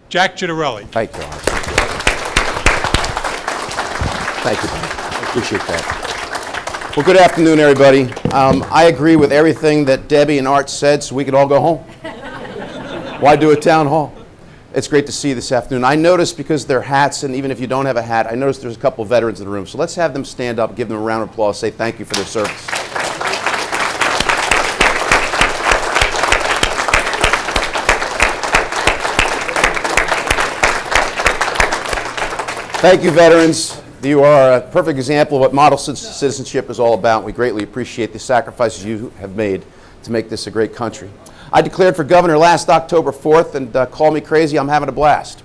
Jack Ciattarelli. Thank you, Art. Thank you, buddy. Appreciate that. Well, good afternoon, everybody. I agree with everything that Debbie and Art said, so we could all go home. Why do a town hall? It's great to see you this afternoon. I noticed, because of their hats, and even if you don't have a hat, I noticed there's a couple of veterans in the room. So let's have them stand up, give them a round of applause, say thank you for their service. Thank you, veterans. You are a perfect example of what model citizenship is all about. We greatly appreciate the sacrifices you have made to make this a great country. I declared for governor last October 4th, and call me crazy, I'm having a blast.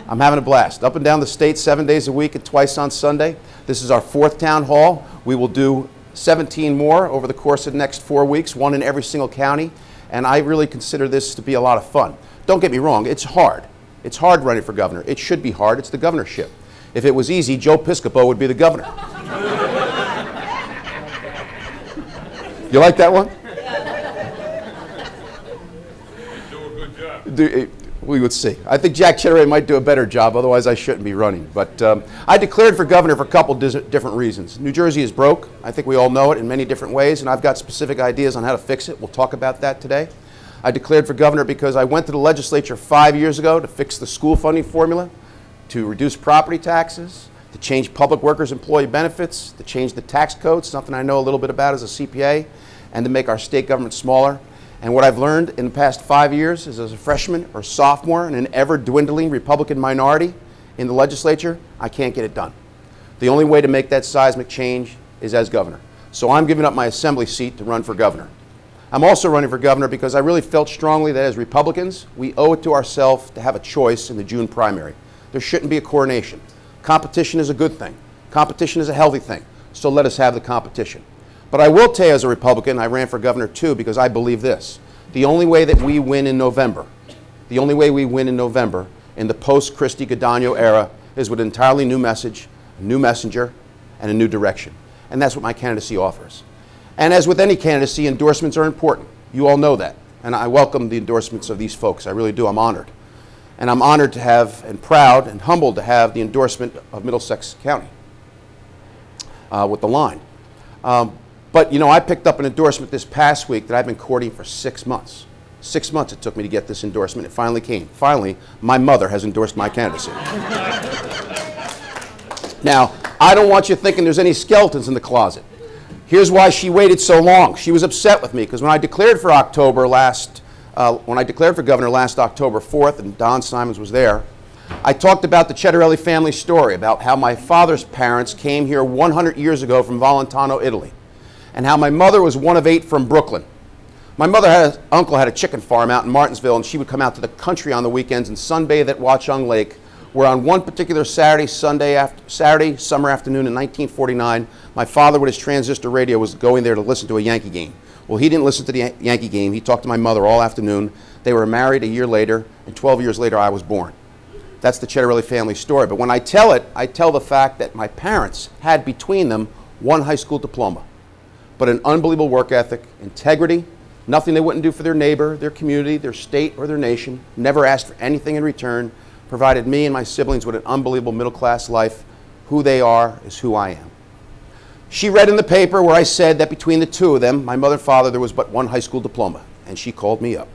I'm having a blast. Up and down the state, 7 days a week and twice on Sunday. This is our 4th town hall. We will do 17 more over the course of the next 4 weeks, one in every single county, and I really consider this to be a lot of fun. Don't get me wrong, it's hard. It's hard running for governor. It should be hard. It's the governorship. If it was easy, Joe Piscopo would be the governor. You like that one? Do a good job. We would see. I think Jack Ciattarelli might do a better job, otherwise I shouldn't be running. But I declared for governor for a couple different reasons. New Jersey is broke. I think we all know it in many different ways, and I've got specific ideas on how to fix it. We'll talk about that today. I declared for governor because I went to the legislature 5 years ago to fix the school funding formula, to reduce property taxes, to change public workers' employee benefits, to change the tax code, something I know a little bit about as a CPA, and to make our state government smaller. And what I've learned in the past 5 years is, as a freshman or sophomore in an ever-dwindling Republican minority in the legislature, I can't get it done. The only way to make that seismic change is as governor. So I'm giving up my assembly seat to run for governor. I'm also running for governor because I really felt strongly that as Republicans, we owe it to ourselves to have a choice in the June primary. There shouldn't be a coronation. Competition is a good thing. Competition is a healthy thing. So let us have the competition. But I will tell you, as a Republican, I ran for governor too because I believe this. The only way that we win in November, the only way we win in November in the post-Christie Godano era is with an entirely new message, a new messenger, and a new direction. And that's what my candidacy offers. And as with any candidacy, endorsements are important. You all know that. And I welcome the endorsements of these folks. I really do. I'm honored. And I'm honored to have, and proud, and humbled to have the endorsement of Middlesex County with the line. But, you know, I picked up an endorsement this past week that I've been courting for 6 months. 6 months it took me to get this endorsement. It finally came. Finally, my mother has endorsed my candidacy. Now, I don't want you thinking there's any skeletons in the closet. Here's why she waited so long. She was upset with me because when I declared for governor last October 4th, and Don Simons was there, I talked about the Ciattarelli family story, about how my father's parents came here 100 years ago from Valentano, Italy, and how my mother was one of 8 from Brooklyn. My uncle had a chicken farm out in Martinsville, and she would come out to the country on the weekends and sunbathe at Watchung Lake, where on one particular Saturday summer afternoon in 1949, my father with his transistor radio was going there to listen to a Yankee game. Well, he didn't listen to the Yankee game. He talked to my mother all afternoon. They were married a year later, and 12 years later, I was born. That's the Ciattarelli family story. But when I tell it, I tell the fact that my parents had between them 1 high school diploma, but an unbelievable work ethic, integrity, nothing they wouldn't do for their neighbor, their community, their state, or their nation, never asked for anything in return, provided me and my siblings with an unbelievable middle-class life. Who they are is who I am. She read in the paper where I said that between the two of them, my mother and father, there was but 1 high school diploma. And she called me up.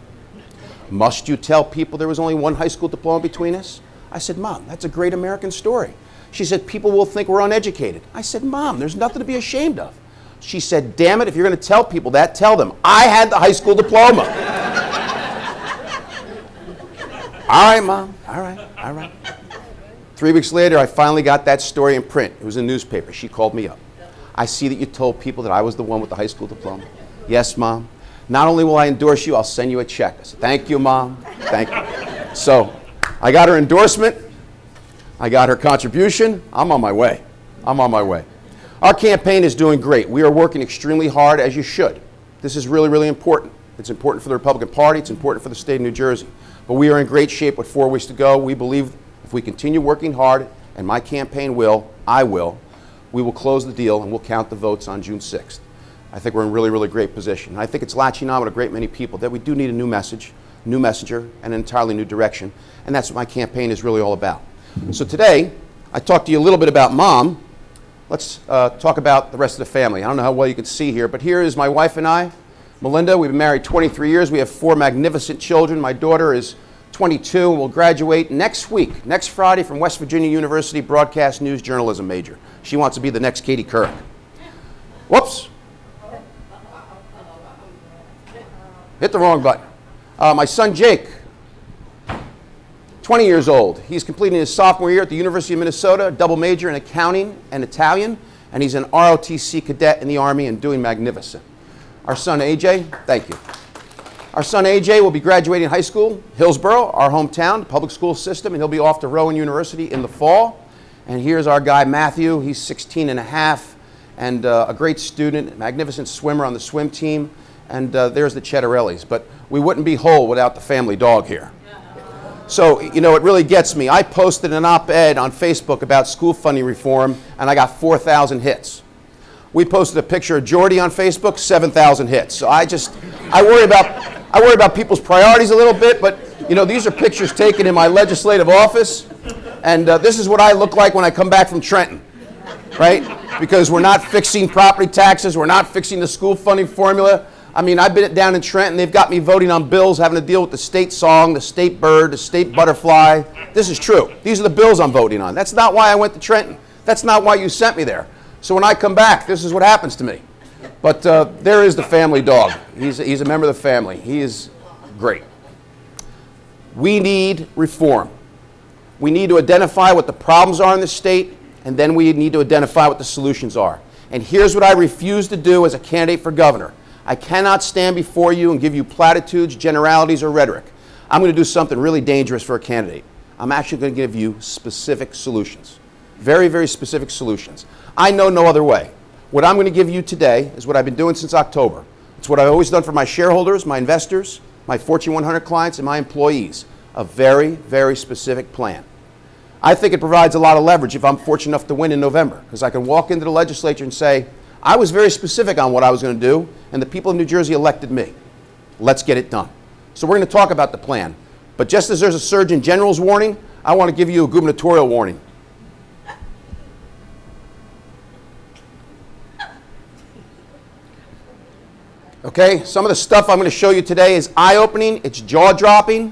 Must you tell people there was only 1 high school diploma between us? I said, Mom, that's a great American story. She said, people will think we're uneducated. I said, Mom, there's nothing to be ashamed of. She said, damn it, if you're going to tell people that, tell them I had the high school diploma. All right, Mom, all right. 3 weeks later, I finally got that story in print. It was in the newspaper. She called me up. I see that you told people that I was the one with the high school diploma. Yes, Mom. Not only will I endorse you, I'll send you a check. I said, thank you, Mom. Thank you. So I got her endorsement. I got her contribution. I'm on my way. Our campaign is doing great. We are working extremely hard, as you should. This is really, really important. It's important for the Republican Party. It's important for the state of New Jersey. But we are in great shape with 4 weeks to go. We believe if we continue working hard, and my campaign will, I will, we will close the deal and we'll count the votes on June 6th. I think we're in really, really great position. And I think it's latching on with a great many people that we do need a new message, new messenger, and an entirely new direction. And that's what my campaign is really all about. So today, I talked to you a little bit about Mom. Let's talk about the rest of the family. I don't know how well you can see here, but here is my wife and I, Melinda. We've been married 23 years. We have 4 magnificent children. My daughter is 22 and will graduate next week, next Friday, from West Virginia University Broadcast News Journalism major. She wants to be the next Katie Couric. Whoops. Hit the wrong button. My son Jake, 20 years old. He's completing his sophomore year at the University of Minnesota, a double major in accounting and Italian, and he's an ROTC cadet in the Army and doing magnificent. Our son AJ, thank you. Our son AJ will be graduating high school, Hillsborough, our hometown, public school system, and he'll be off to Rowan University in the fall. And here's our guy Matthew. He's 16 and a half and a great student, magnificent swimmer on the swim team. And there's the Ciattarellis. But we wouldn't be whole without the family dog here. So, you know, it really gets me. I posted an op-ed on Facebook about school funding reform, and I got 4,000 hits. We posted a picture of Jordy on Facebook, 7,000 hits. So I worry about people's priorities a little bit, but, you know, these are pictures taken in my legislative office, and this is what I look like when I come back from Trenton, right? Because we're not fixing property taxes, we're not fixing the school funding formula. I mean, I've been down in Trenton, they've got me voting on bills having to deal with the state song, the state bird, the state butterfly. This is true. These are the bills I'm voting on. That's not why I went to Trenton. That's not why you sent me there. So when I come back, this is what happens to me. But there is the family dog. He's a member of the family. He is great. We need reform. We need to identify what the problems are in the state, and then we need to identify what the solutions are. And here's what I refuse to do as a candidate for governor. I cannot stand before you and give you platitudes, generalities, or rhetoric. I'm going to do something really dangerous for a candidate. I'm actually going to give you specific solutions. Very, very specific solutions. I know no other way. What I'm going to give you today is what I've been doing since October. It's what I've always done for my shareholders, my investors, my Fortune 100 clients, and my employees. A very, very specific plan. I think it provides a lot of leverage if I'm fortunate enough to win in November, because I can walk into the legislature and say, I was very specific on what I was going to do, and the people of New Jersey elected me. Let's get it done. So we're going to talk about the plan. But just as there's a Surgeon General's warning, I want to give you a gubernatorial warning. Okay, some of the stuff I'm going to show you today is eye-opening, it's jaw-dropping.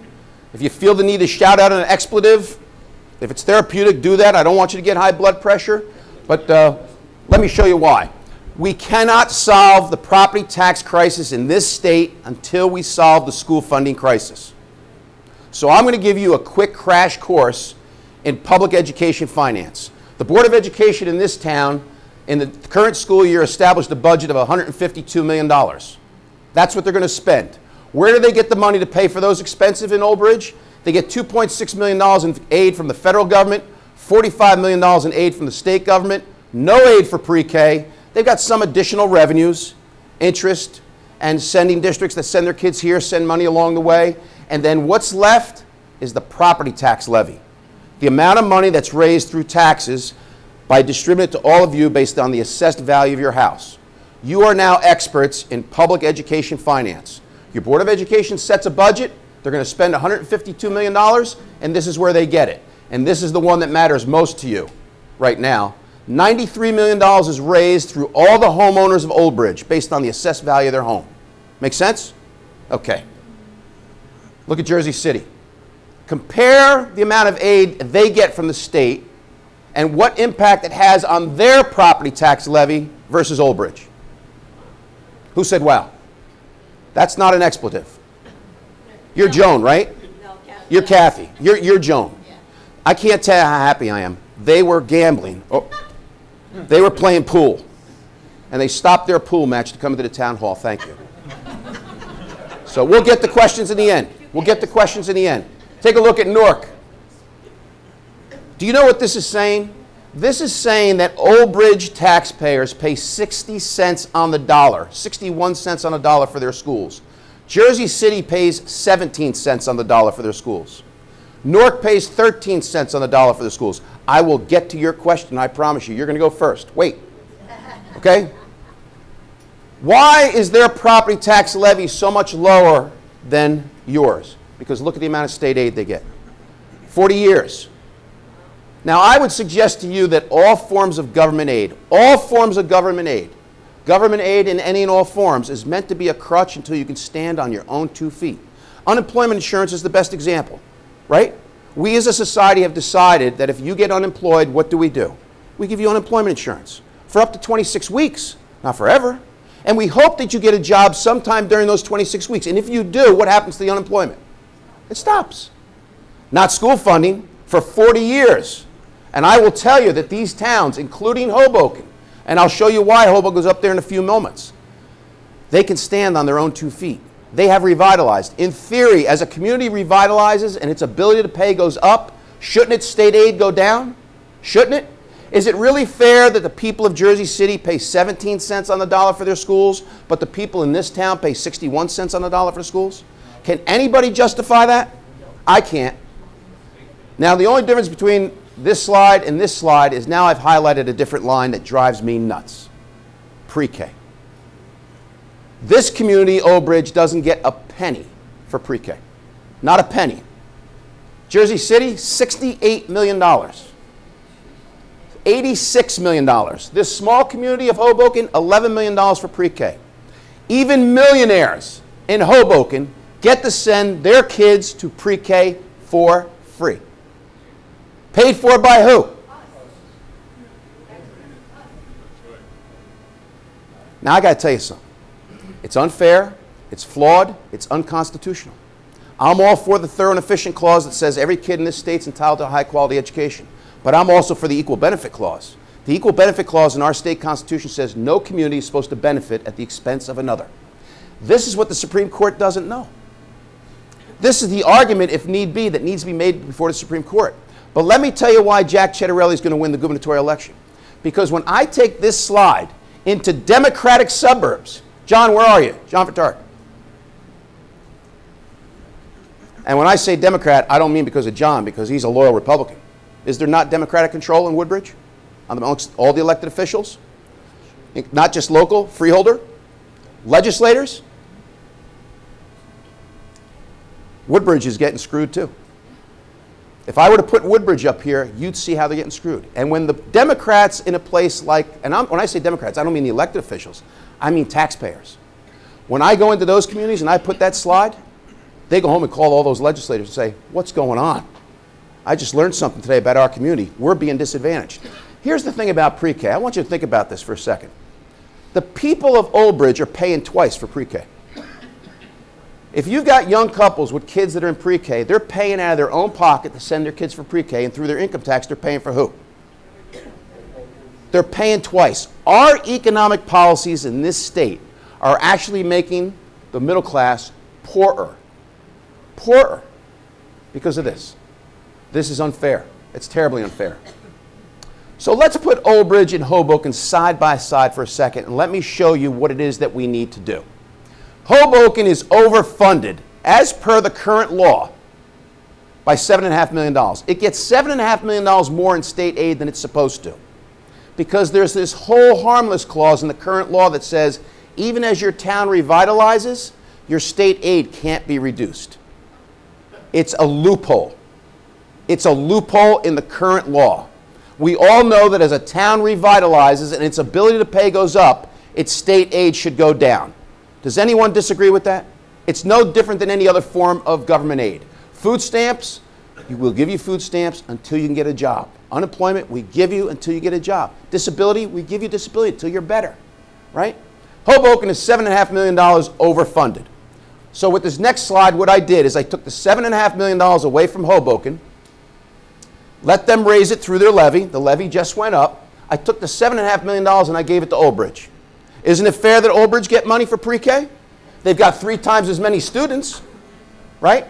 If you feel the need to shout out an expletive, if it's therapeutic, do that. I don't want you to get high blood pressure, but let me show you why. We cannot solve the property tax crisis in this state until we solve the school funding crisis. So I'm going to give you a quick crash course in public education finance. The Board of Education in this town in the current school year established a budget of $152 million. That's what they're going to spend. Where do they get the money to pay for those expenses in Old Bridge? They get $2.6 million in aid from the federal government, $45 million in aid from the state government, no aid for pre-K. They've got some additional revenues, interest, and sending districts that send their kids here send money along the way. And then what's left is the property tax levy. The amount of money that's raised through taxes by distributing it to all of you based on the assessed value of your house. You are now experts in public education finance. Your Board of Education sets a budget. They're going to spend $152 million, and this is where they get it. And this is the one that matters most to you right now. $93 million is raised through all the homeowners of Old Bridge based on the assessed value of their home. Make sense? Okay. Look at Jersey City. Compare the amount of aid they get from the state and what impact it has on their property tax levy versus Old Bridge. Who said wow? That's not an expletive. You're Joan, right? No, Kathy. You're Kathy. You're Joan. Yeah. I can't tell you how happy I am. They were gambling. Oh, they were playing pool. And they stopped their pool match to come into the town hall. Thank you. So we'll get the questions in the end. We'll get the questions in the end. Take a look at Newark. Do you know what this is saying? This is saying that Old Bridge taxpayers pay 60 cents on the dollar, 61 cents on the dollar for their schools. Jersey City pays 17 cents on the dollar for their schools. Newark pays 13 cents on the dollar for the schools. I will get to your question, I promise you. You're going to go first. Wait. Okay? Why is their property tax levy so much lower than yours? because look at the amount of state aid they get. 40 years. Now, I would suggest to you that all forms of government aid in any and all forms is meant to be a crutch until you can stand on your own 2 feet. Unemployment insurance is the best example, right? We as a society have decided that if you get unemployed, what do? We give you unemployment insurance for up to 26 weeks, not forever. And we hope that you get a job sometime during those 26 weeks. And if you do, what happens to the unemployment? It stops. Not school funding for 40 years. And I will tell you that these towns, including Hoboken, and I'll show you why Hoboken goes up there in a few moments, they can stand on their own 2 feet. They have revitalized. In theory, as a community revitalizes and its ability to pay goes up, shouldn't its state aid go down? Shouldn't it? Is it really fair that the people of Jersey City pay 17 cents on the dollar for their schools, but the people in this town pay 61 cents on the dollar for schools? Can anybody justify that? I can't. Now, the only difference between this slide and this slide is now I've highlighted a different line that drives me nuts. Pre-K. This community, Old Bridge, doesn't get a penny for pre-K. Not a penny. Jersey City, $68 million. $86 million. This small community of Hoboken, $11 million for pre-K. Even millionaires in Hoboken get to send their kids to pre-K for free. Paid for by who? Now I got to tell you something. It's unfair, it's flawed, it's unconstitutional. I'm all for the thorough and efficient clause that says every kid in this state's entitled to a high quality education. But I'm also for the equal benefit clause. The equal benefit clause in our state constitution says no community is supposed to benefit at the expense of another. This is what the Supreme Court doesn't know. This is the argument, if need be, that needs to be made before the Supreme Court. But let me tell you why Jack Ciattarelli is going to win the gubernatorial election. Because when I take this slide into Democratic suburbs, John, where are you? John Vittari. And when I say Democrat, I don't mean because of John, because he's a loyal Republican. Is there not Democratic control in Woodbridge amongst all the elected officials? Not just local, freeholder, legislators? Woodbridge is getting screwed too. If I were to put Woodbridge up here, you'd see how they're getting screwed. And when the Democrats in a place like, and when I say Democrats, I don't mean the elected officials, I mean taxpayers. When I go into those communities and I put that slide, they go home and call all those legislators and say, what's going on? I just learned something today about our community. We're being disadvantaged. Here's the thing about pre-K. I want you to think about this for a second. The people of Old Bridge are paying twice for pre-K. If you've got young couples with kids that are in pre-K, they're paying out of their own pocket to send their kids for pre-K, and through their income tax, they're paying for who? They're paying twice. Our economic policies in this state are actually making the middle class poorer. Poorer because of this. This is unfair. It's terribly unfair. So let's put Old Bridge and Hoboken side by side for a second, and let me show you what it is that we need to do. Hoboken is overfunded, as per the current law, by $7.5 million. It gets $7.5 million more in state aid than it's supposed to. Because there's this whole harmless clause in the current law that says, even as your town revitalizes, your state aid can't be reduced. It's a loophole. It's a loophole in the current law. We all know that as a town revitalizes and its ability to pay goes up, its state aid should go down. Does anyone disagree with that? It's no different than any other form of government aid. Food stamps, we'll give you food stamps until you can get a job. Unemployment, we give you until you get a job. Disability, we give you disability until you're better, right? Hoboken is $7.5 million overfunded. So with this next slide, what I did is I took the $7.5 million away from Hoboken, let them raise it through their levy. The levy just went up. I took the $7.5 million and I gave it to Old Bridge. Isn't it fair that Old Bridge get money for pre-K? They've got 3 times as many students, right?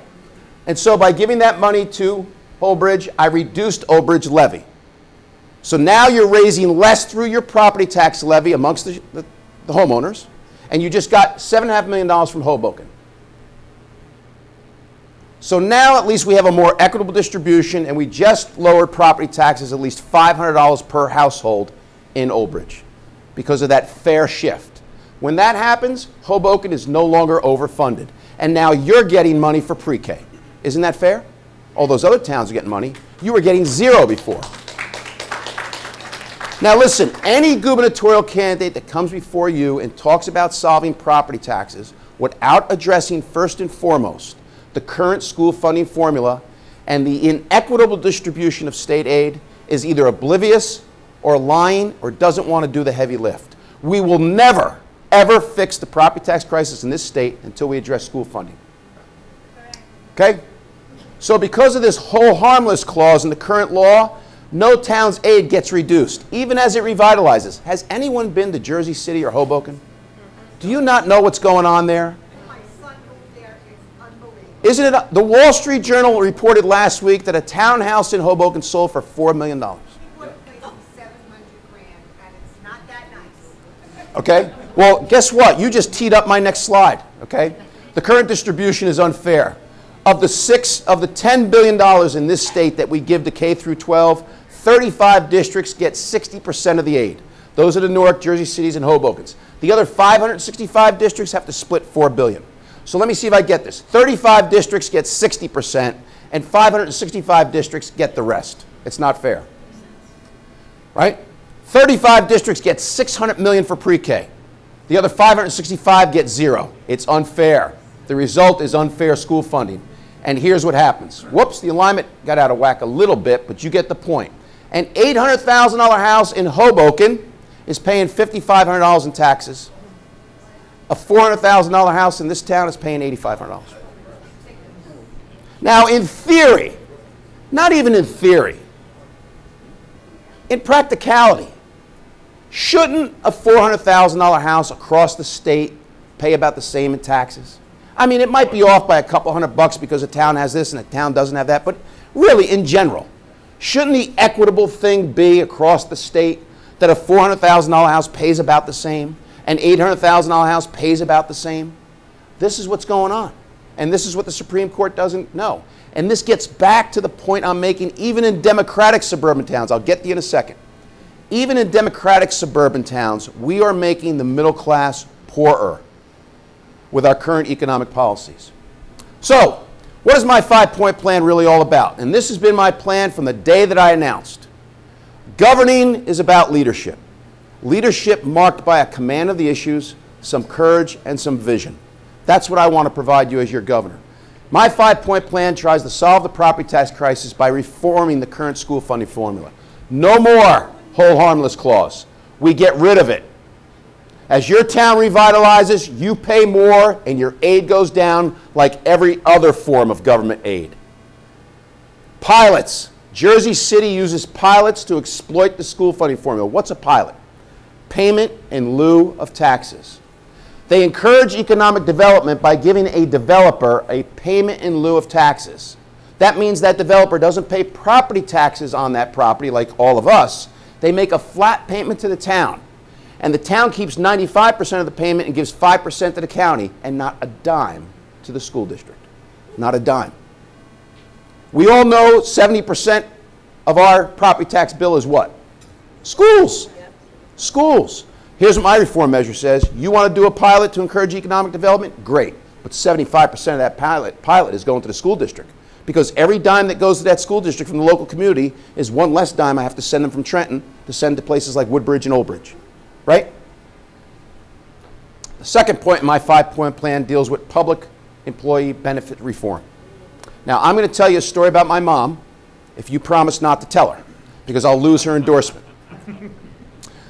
And so by giving that money to Old Bridge, I reduced Old Bridge levy. So now you're raising less through your property tax levy amongst the homeowners, and you just got $7.5 million from Hoboken. So now at least we have a more equitable distribution, and we just lowered property taxes at least $500 per household in Old Bridge because of that fair shift. When that happens, Hoboken is no longer overfunded. And now you're getting money for pre-K. Isn't that fair? All those other towns are getting money. You were getting zero before. Now listen, any gubernatorial candidate that comes before you and talks about solving property taxes without addressing first and foremost the current school funding formula and the inequitable distribution of state aid is either oblivious or lying or doesn't want to do the heavy lift. We will never, ever fix the property tax crisis in this state until we address school funding. Okay? So because of this whole harmless clause in the current law, no town's aid gets reduced, even as it revitalizes. Has anyone been to Jersey City or Hoboken? Do you not know what's going on there? My son moved there. It's unbelievable. Isn't it? The Wall Street Journal reported last week that a townhouse in Hoboken sold for $4 million. He bought a place for $700,000, and it's not that nice. Okay? Well, guess what? You just teed up my next slide. Okay? The current distribution is unfair. Of the $10 billion in this state that we give to K through 12, 35 districts get 60% of the aid. Those are the Newark, Jersey Cities, and Hobokens. The other 565 districts have to split $4 billion. So let me see if I get this. 35 districts get 60%, and 565 districts get the rest. It's not fair. Right? 35 districts get $600 million for pre-K. The other 565 get zero. It's unfair. The result is unfair school funding. And here's what happens. Whoops, the alignment got out of whack a little bit, but you get the point. An $800,000 house in Hoboken is paying $5,500 in taxes. A $400,000 house in this town is paying $8,500. Now, in theory, not even in theory, in practicality, shouldn't a $400,000 house across the state pay about the same in taxes? I mean, it might be off by a couple $100 because a town has this and a town doesn't have that, but really, in general, shouldn't the equitable thing be across the state that a $400,000 house pays about the same, an $800,000 house pays about the same? This is what's going on, and this is what the Supreme Court doesn't know. And this gets back to the point I'm making, even in democratic suburban towns. I'll get to you in a second. Even in democratic suburban towns, we are making the middle class poorer with our current economic policies. So, what is my 5-point plan really all about? And this has been my plan from the day that I announced. Governing is about leadership. Leadership marked by a command of the issues, some courage, and some vision. That's what I want to provide you as your governor. My 5-point plan tries to solve the property tax crisis by reforming the current school funding formula. No more whole harmless clause. We get rid of it. As your town revitalizes, you pay more and your aid goes down like every other form of government aid. Pilots. Jersey City uses pilots to exploit the school funding formula. What's a pilot? Payment in lieu of taxes. They encourage economic development by giving a developer a payment in lieu of taxes. That means that developer doesn't pay property taxes on that property like all of us. They make a flat payment to the town. And the town keeps 95% of the payment and gives 5% to the county and not a dime to the school district. Not a dime. We all know 70% of our property tax bill is what? Schools. Yep. Schools. Here's what my reform measure says. You want to do a pilot to encourage economic development? Great. But 75% of that pilot is going to the school district. Because every dime that goes to that school district from the local community is one less dime I have to send them from Trenton to send to places like Woodbridge and Old Bridge. Right? The second point in my 5-point plan deals with public employee benefit reform. Now, I'm going to tell you a story about my mom if you promise not to tell her, because I'll lose her endorsement.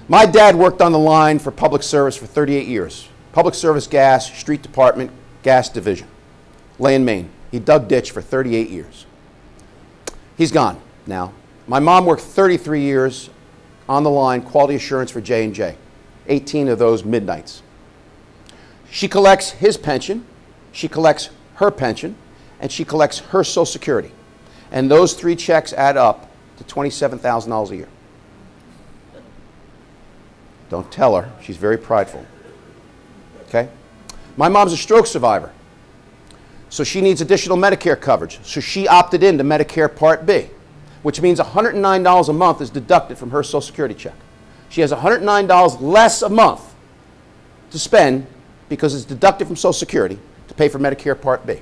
My dad worked on the line for public service for 38 years. Public service gas, street department, gas division. Lay in Maine. He dug ditch for 38 years. He's gone now. My mom worked 33 years on the line, quality assurance for J&J. 18 of those midnights. She collects his pension, she collects her pension, and she collects her Social Security. And those 3 checks add up to $27,000 a year. Don't tell her, she's very prideful. Okay? My mom's a stroke survivor, so she needs additional Medicare coverage. So she opted into Medicare Part B, which means $109 a month is deducted from her Social Security check. She has $109 less a month to spend because it's deducted from Social Security to pay for Medicare Part B.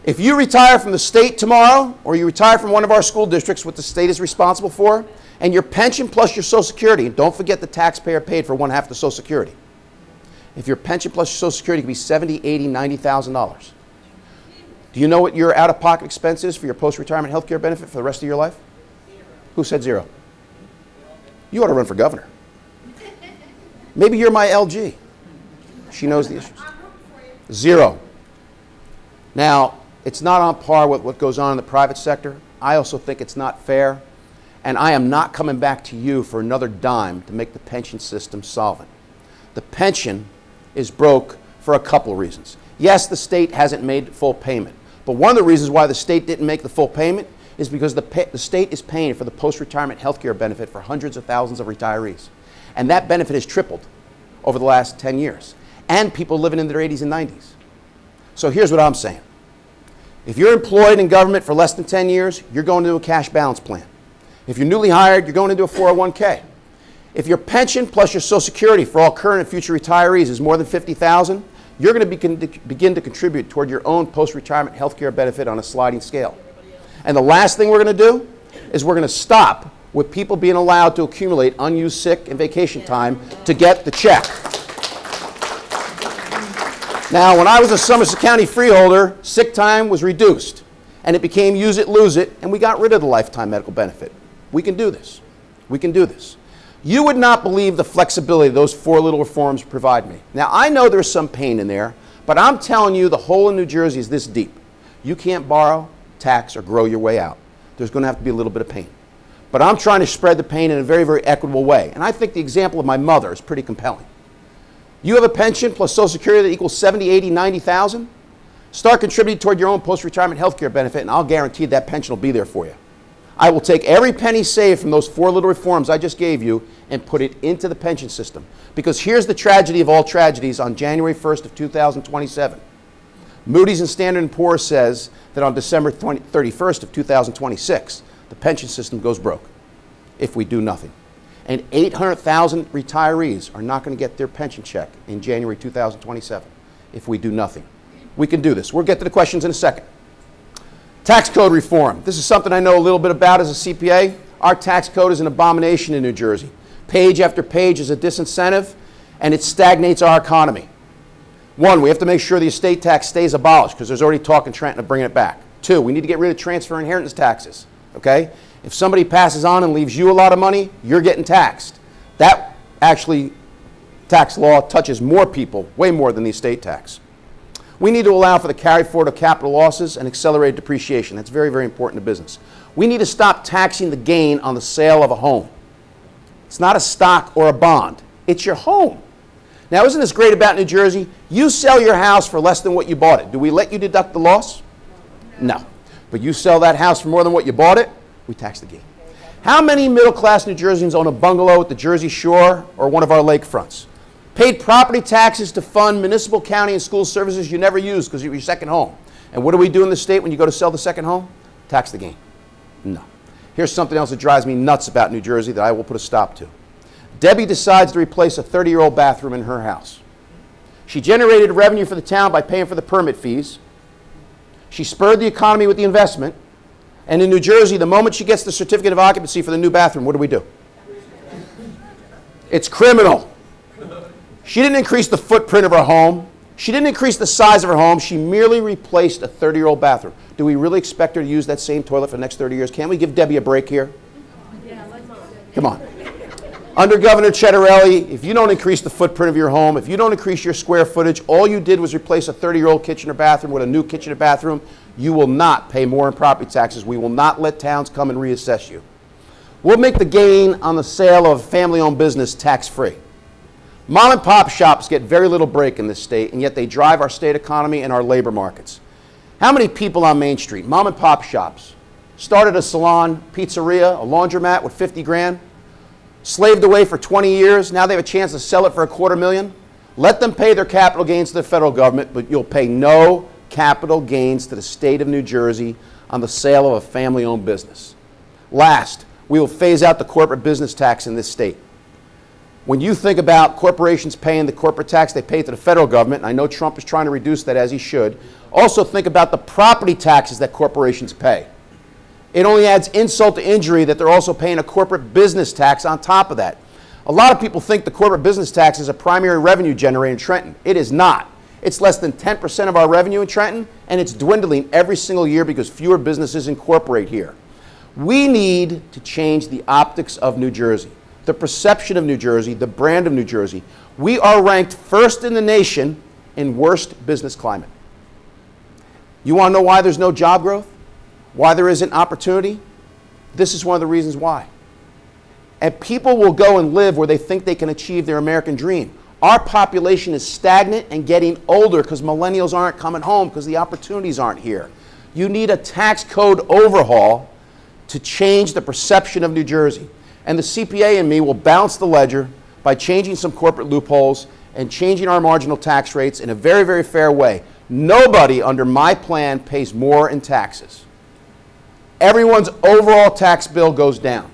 If you retire from the state tomorrow, or you retire from one of our school districts, what the state is responsible for, and your pension plus your Social Security, and don't forget the taxpayer paid for one half the Social Security. If your pension plus your Social Security could be $70,000, $80,000, $90,000. Do you know what your out-of-pocket expense is for your post-retirement health care benefit for the rest of your life? Who said zero? You ought to run for governor. Maybe you're my LG. She knows the issues. Zero. Now, it's not on par with what goes on in the private sector. I also think it's not fair. And I am not coming back to you for another dime to make the pension system solvent. The pension is broke for a couple of reasons. Yes, the state hasn't made full payment. But one of the reasons why the state didn't make the full payment is because the state is paying for the post-retirement health care benefit for hundreds of thousands of retirees. And that benefit has tripled over the last 10 years. And people living in their 80s and 90s. So here's what I'm saying. If you're employed in government for less than 10 years, you're going into a cash balance plan. If you're newly hired, you're going into a 401k. If your pension plus your Social Security for all current and future retirees is more than $50,000, you're going to begin to contribute toward your own post-retirement health care benefit on a sliding scale. And the last thing we're going to do is we're going to stop with people being allowed to accumulate unused sick and vacation time to get the check. Now, when I was a Somerset County freeholder, sick time was reduced, and it became use it, lose it, and we got rid of the lifetime medical benefit. We can do this. We can do this. You would not believe the flexibility those four little reforms provide me. Now, I know there's some pain in there, but I'm telling you the hole in New Jersey is this deep. You can't borrow, tax, or grow your way out. There's going to have to be a little bit of pain. But I'm trying to spread the pain in a very, very equitable way. And I think the example of my mother is pretty compelling. You have a pension plus Social Security that equals $70,000, $80,000, $90,000. Start contributing toward your own post-retirement health care benefit, and I'll guarantee that pension will be there for you. I will take every penny saved from those four little reforms I just gave you and put it into the pension system. Because here's the tragedy of all tragedies on January 1st of 2027. Moody's and Standard & Poor's says that on December 31st of 2026, the pension system goes broke if we do nothing. And 800,000 retirees are not going to get their pension check in January 2027 if we do nothing. We can do this. We'll get to the questions in a second. Tax code reform. This is something I know a little bit about as a CPA. Our tax code is an abomination in New Jersey. Page after page is a disincentive, and it stagnates our economy. One, we have to make sure the estate tax stays abolished because there's already talk in Trenton of bringing it back. Two, we need to get rid of transfer inheritance taxes. Okay? If somebody passes on and leaves you a lot of money, you're getting taxed. That actually, tax law touches more people, way more than the estate tax. We need to allow for the carry forward of capital losses and accelerated depreciation. That's very, very important to business. We need to stop taxing the gain on the sale of a home. It's not a stock or a bond. It's your home. Now, isn't this great about New Jersey? You sell your house for less than what you bought it. Do we let you deduct the loss? No. But you sell that house for more than what you bought it, we tax the gain. How many middle-class New Jerseyans own a bungalow at the Jersey Shore or one of our lakefronts? Paid property taxes to fund municipal, county, and school services you never use because you're your second home. And what do we do in the state when you go to sell the second home? Tax the gain. No. Here's something else that drives me nuts about New Jersey that I will put a stop to. Debbie decides to replace a 30-year-old bathroom in her house. She generated revenue for the town by paying for the permit fees. She spurred the economy with the investment. And in New Jersey, the moment she gets the certificate of occupancy for the new bathroom, what do? It's criminal. She didn't increase the footprint of her home. She didn't increase the size of her home. She merely replaced a 30-year-old bathroom. Do we really expect her to use that same toilet for the next 30 years? Can't we give Debbie a break here? Come on. Under Governor Ciattarelli, if you don't increase the footprint of your home, if you don't increase your square footage, all you did was replace a 30-year-old kitchen or bathroom with a new kitchen or bathroom, you will not pay more in property taxes. We will not let towns come and reassess you. We'll make the gain on the sale of a family-owned business tax-free. Mom and pop shops get very little break in this state, and yet they drive our state economy and our labor markets. How many people on Main Street, mom and pop shops, started a salon, pizzeria, a laundromat with 50 grand, slaved away for 20 years, now they have a chance to sell it for $250,000? Let them pay their capital gains to the federal government, but you'll pay no capital gains to the state of New Jersey on the sale of a family-owned business. Last, we will phase out the corporate business tax in this state. When you think about corporations paying the corporate tax they pay to the federal government, and I know Trump is trying to reduce that as he should, also think about the property taxes that corporations pay. It only adds insult to injury that they're also paying a corporate business tax on top of that. A lot of people think the corporate business tax is a primary revenue generator in Trenton. It is not. It's less than 10% of our revenue in Trenton, and it's dwindling every single year because fewer businesses incorporate here. We need to change the optics of New Jersey, the perception of New Jersey, the brand of New Jersey. We are ranked first in the nation in worst business climate. You want to know why there's no job growth? Why there isn't opportunity? This is one of the reasons why. And people will go and live where they think they can achieve their American dream. Our population is stagnant and getting older because millennials aren't coming home because the opportunities aren't here. You need a tax code overhaul to change the perception of New Jersey. And the CPA and me will balance the ledger by changing some corporate loopholes and changing our marginal tax rates in a very, very fair way. Nobody under my plan pays more in taxes. Everyone's overall tax bill goes down.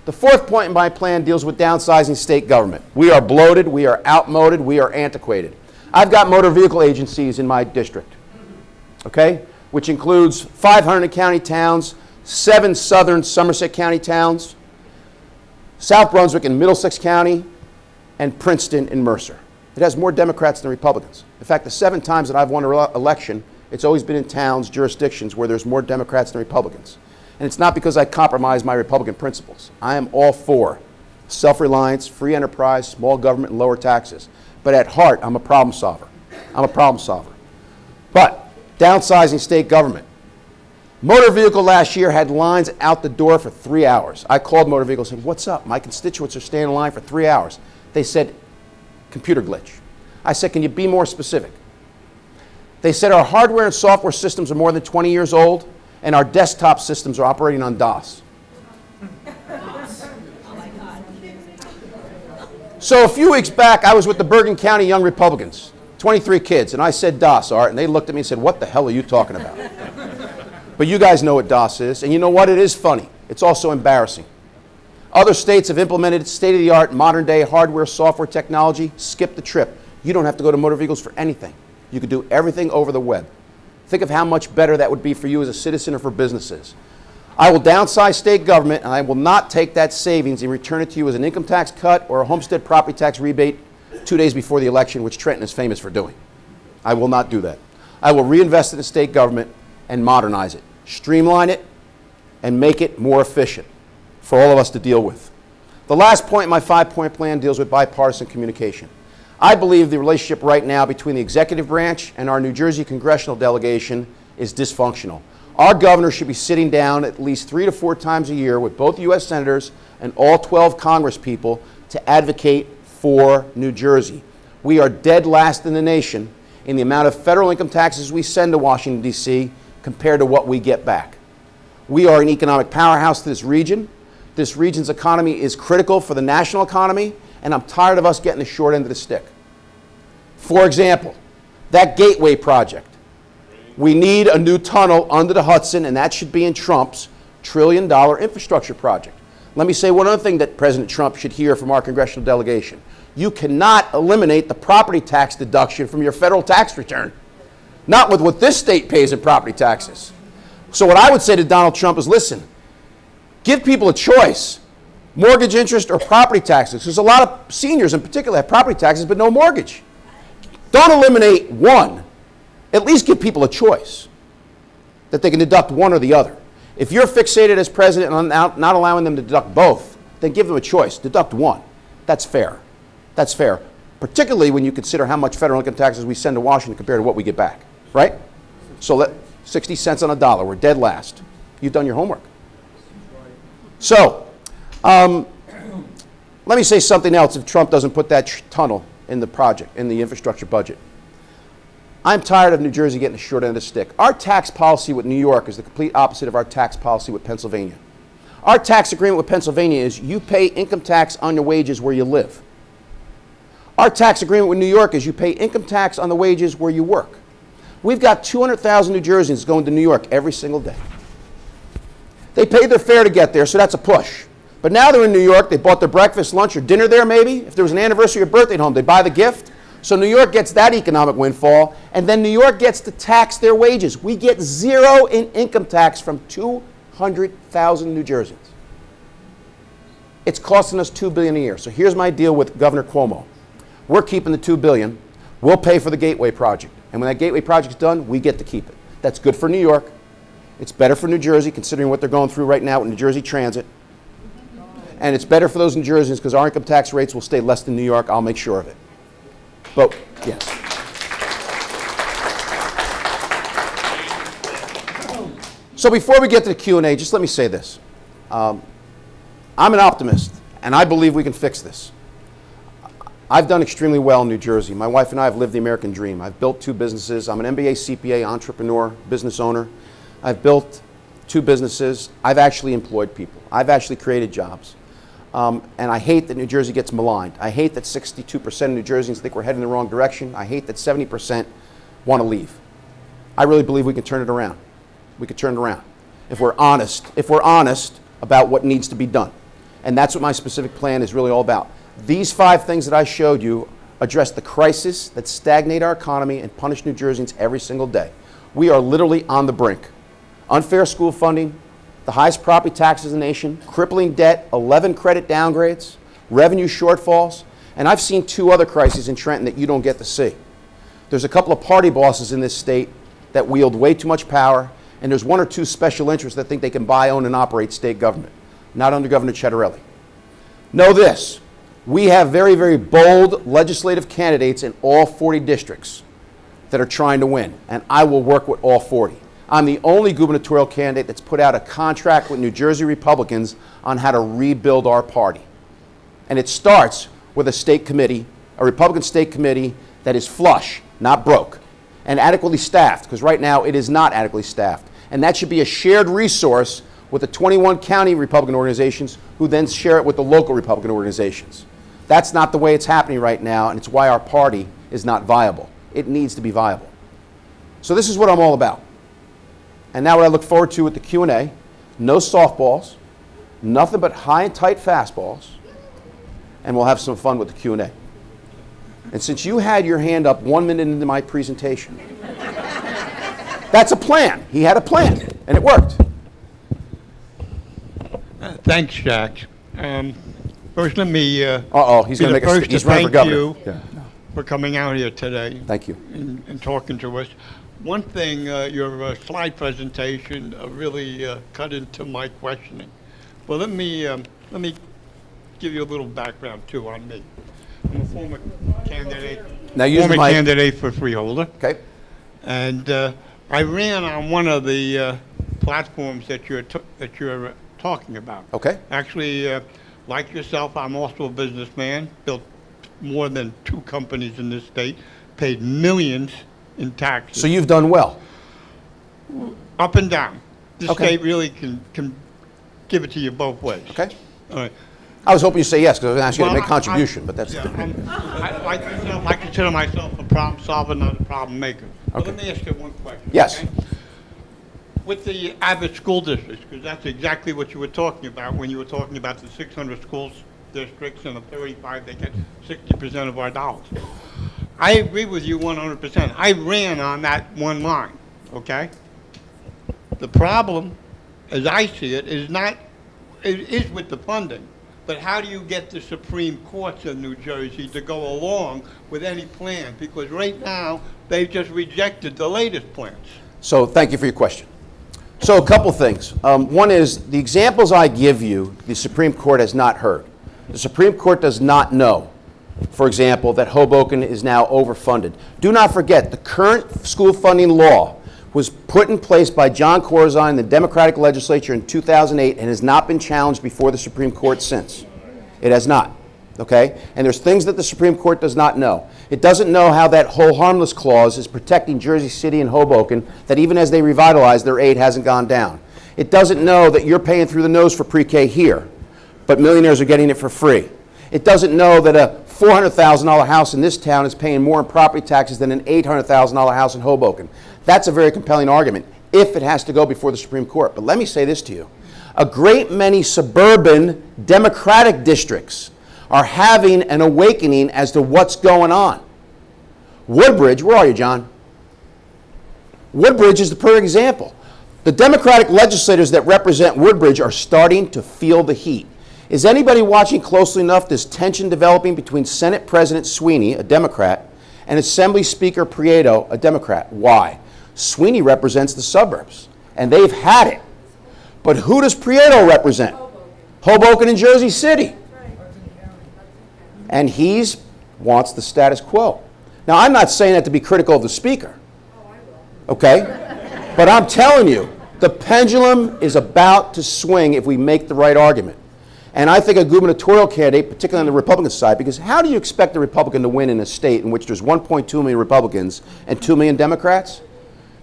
The fourth point in my plan deals with downsizing state government. We are bloated, we are outmoded, we are antiquated. I've got motor vehicle agencies in my district, okay, which includes 500 county towns, 7 southern Somerset County towns, South Brunswick and Middlesex County, and Princeton and Mercer. It has more Democrats than Republicans. In fact, the 7 times that I've won an election, it's always been in towns, jurisdictions where there's more Democrats than Republicans. And it's not because I compromise my Republican principles. I am all for self-reliance, free enterprise, small government, and lower taxes. But at heart, I'm a problem solver. I'm a problem solver. But downsizing state government. Motor vehicle last year had lines out the door for 3 hours. I called motor vehicle and said, what's up? My constituents are staying in line for 3 hours. They said, computer glitch. I said, can you be more specific? They said our hardware and software systems are more than 20 years old, and our desktop systems are operating on DOS. So a few weeks back, I was with the Bergen County Young Republicans, 23 kids, and I said DOS, Art, and they looked at me and said, what the hell are you talking about? But you guys know what DOS is, and you know what? It is funny. It's also embarrassing. Other states have implemented state-of-the-art, modern-day hardware, software technology. Skip the trip. You don't have to go to motor vehicles for anything. You can do everything over the web. Think of how much better that would be for you as a citizen or for businesses. I will downsize state government, and I will not take that savings and return it to you as an income tax cut or a homestead property tax rebate 2 days before the election, which Trenton is famous for doing. I will not do that. I will reinvest in the state government and modernize it, streamline it, and make it more efficient for all of us to deal with. The last point in my 5-point plan deals with bipartisan communication. I believe the relationship right now between the executive branch and our New Jersey congressional delegation is dysfunctional. Our governor should be sitting down at least 3 to 4 times a year with both U.S. senators and all 12 Congress people to advocate for New Jersey. We are dead last in the nation in the amount of federal income taxes we send to Washington, D.C. compared to what we get back. We are an economic powerhouse to this region. This region's economy is critical for the national economy, and I'm tired of us getting the short end of the stick. For example, that Gateway project. We need a new tunnel under the Hudson, and that should be in Trump's $1 trillion infrastructure project. Let me say one other thing that President Trump should hear from our congressional delegation. You cannot eliminate the property tax deduction from your federal tax return. Not with what this state pays in property taxes. So what I would say to Donald Trump is, listen, give people a choice. Mortgage interest or property taxes. There's a lot of seniors in particular have property taxes but no mortgage. Don't eliminate one. At least give people a choice that they can deduct one or the other. If you're fixated as president on not allowing them to deduct both, then give them a choice. Deduct one. That's fair. That's fair. Particularly when you consider how much federal income taxes we send to Washington compared to what we get back. Right? So 60 cents on a dollar. We're dead last. You've done your homework. So, let me say something else if Trump doesn't put that tunnel in the project, in the infrastructure budget. I'm tired of New Jersey getting the short end of the stick. Our tax policy with New York is the complete opposite of our tax policy with Pennsylvania. Our tax agreement with Pennsylvania is you pay income tax on your wages where you live. Our tax agreement with New York is you pay income tax on the wages where you work. We've got 200,000 New Jerseyans going to New York every single day. They paid their fare to get there, so that's a push. But now they're in New York, they bought their breakfast, lunch, or dinner there maybe. If there was an anniversary or birthday at home, they buy the gift. So New York gets that economic windfall, and then New York gets to tax their wages. We get zero in income tax from 200,000 New Jerseyans. It's costing us $2 billion a year. So here's my deal with Governor Cuomo. We're keeping the $2 billion. We'll pay for the Gateway project. And when that Gateway project's done, we get to keep it. That's good for New York. It's better for New Jersey, considering what they're going through right now with New Jersey Transit. And it's better for those New Jerseyans because our income tax rates will stay less than New York. I'll make sure of it. But, yes. So before we get to the Q&A, just let me say this. I'm an optimist, and I believe we can fix this. I've done extremely well in New Jersey. My wife and I have lived the American dream. I've built 2 businesses. I'm an MBA CPA, entrepreneur, business owner. I've built 2 businesses. I've actually employed people. I've actually created jobs. And I hate that New Jersey gets maligned. I hate that 62% of New Jerseyans think we're heading in the wrong direction. I hate that 70% want to leave. I really believe we can turn it around. We can turn it around if we're honest about what needs to be done. And that's what my specific plan is really all about. These 5 things that I showed you address the crisis that stagnate our economy and punish New Jerseyans every single day. We are literally on the brink. Unfair school funding, the highest property taxes in the nation, crippling debt, 11 credit downgrades, revenue shortfalls, and I've seen 2 other crises in Trenton that you don't get to see. There's a couple of party bosses in this state that wield way too much power, and there's 1 or 2 special interests that think they can buy, own, and operate state government, not under Governor Ciattarelli. Know this, we have very, very bold legislative candidates in all 40 districts that are trying to win, and I will work with all 40. I'm the only gubernatorial candidate that's put out a contract with New Jersey Republicans on how to rebuild our party. And it starts with a state committee, a Republican state committee that is flush, not broke, and adequately staffed, because right now it is not adequately staffed. And that should be a shared resource with the 21 county Republican organizations who then share it with the local Republican organizations. That's not the way it's happening right now, and it's why our party is not viable. It needs to be viable. So this is what I'm all about. And now what I look forward to with the Q&A, no softballs, nothing but high and tight fastballs, and we'll have some fun with the Q&A. And since you had your hand up 1 minute into my presentation, that's a plan. He had a plan, and it worked. Thanks, Jack. First, let me he's going to make a he's running for governor. Thank you for coming out here today. Thank you. And talking to us. One thing, your slide presentation really cut into my questioning. Well, let me give you a little background too on me. I'm a former candidate. Now use the mic. Candidate for freeholder. Okay. And I ran on one of the platforms that you're talking about. Okay. Actually, like yourself, I'm also a businessman. Built more than 2 companies in this state. Paid millions in taxes. So you've done well. Up and down. This Okay. state really can give it to you both ways. Okay. All right. I was hoping you'd say yes, because I was going to ask you to Well, make contribution, but that's... Yeah, I consider myself a problem solver, not a problem maker. But let me ask you one question. Yes. Okay? With the average school districts, because that's exactly what you were talking about when you were talking about the 600 schools districts and the 35, they get 60% of our dollars. I agree with you 100%. I ran on that one line, okay? The problem, as I see it, is with the funding. But how do you get the Supreme Courts of New Jersey to go along with any plan? Because right now, they've just rejected the latest plans. So thank you for your question. So a couple things. One is the examples I give you, the Supreme Court has not heard. The Supreme Court does not know, for example, that Hoboken is now overfunded. Do not forget, the current school funding law was put in place by John Corzine, the Democratic legislature, in 2008 and has not been challenged before the Supreme Court since. It has not. Okay? And there's things that the Supreme Court does not know. It doesn't know how that whole harmless clause is protecting Jersey City and Hoboken, that even as they revitalize, their aid hasn't gone down. It doesn't know that you're paying through the nose for pre-K here, but millionaires are getting it for free. It doesn't know that a $400,000 house in this town is paying more in property taxes than an $800,000 house in Hoboken. That's a very compelling argument if it has to go before the Supreme Court. But let me say this to you. A great many suburban Democratic districts are having an awakening as to what's going on. Woodbridge, where are you, John? Woodbridge is the perfect example. The Democratic legislators that represent Woodbridge are starting to feel the heat. Is anybody watching closely enough this tension developing between Senate President Sweeney, a Democrat, and Assembly Speaker Prieto, a Democrat? Why? Sweeney represents the suburbs, and they've had it. But who does Prieto represent? Hoboken and Jersey City. And he wants the status quo. Now, I'm not saying that to be critical of the speaker. Okay? But I'm telling you, the pendulum is about to swing if we make the right argument. And I think a gubernatorial candidate, particularly on the Republican side, because how do you expect a Republican to win in a state in which there's 1.2 million Republicans and 2 million Democrats?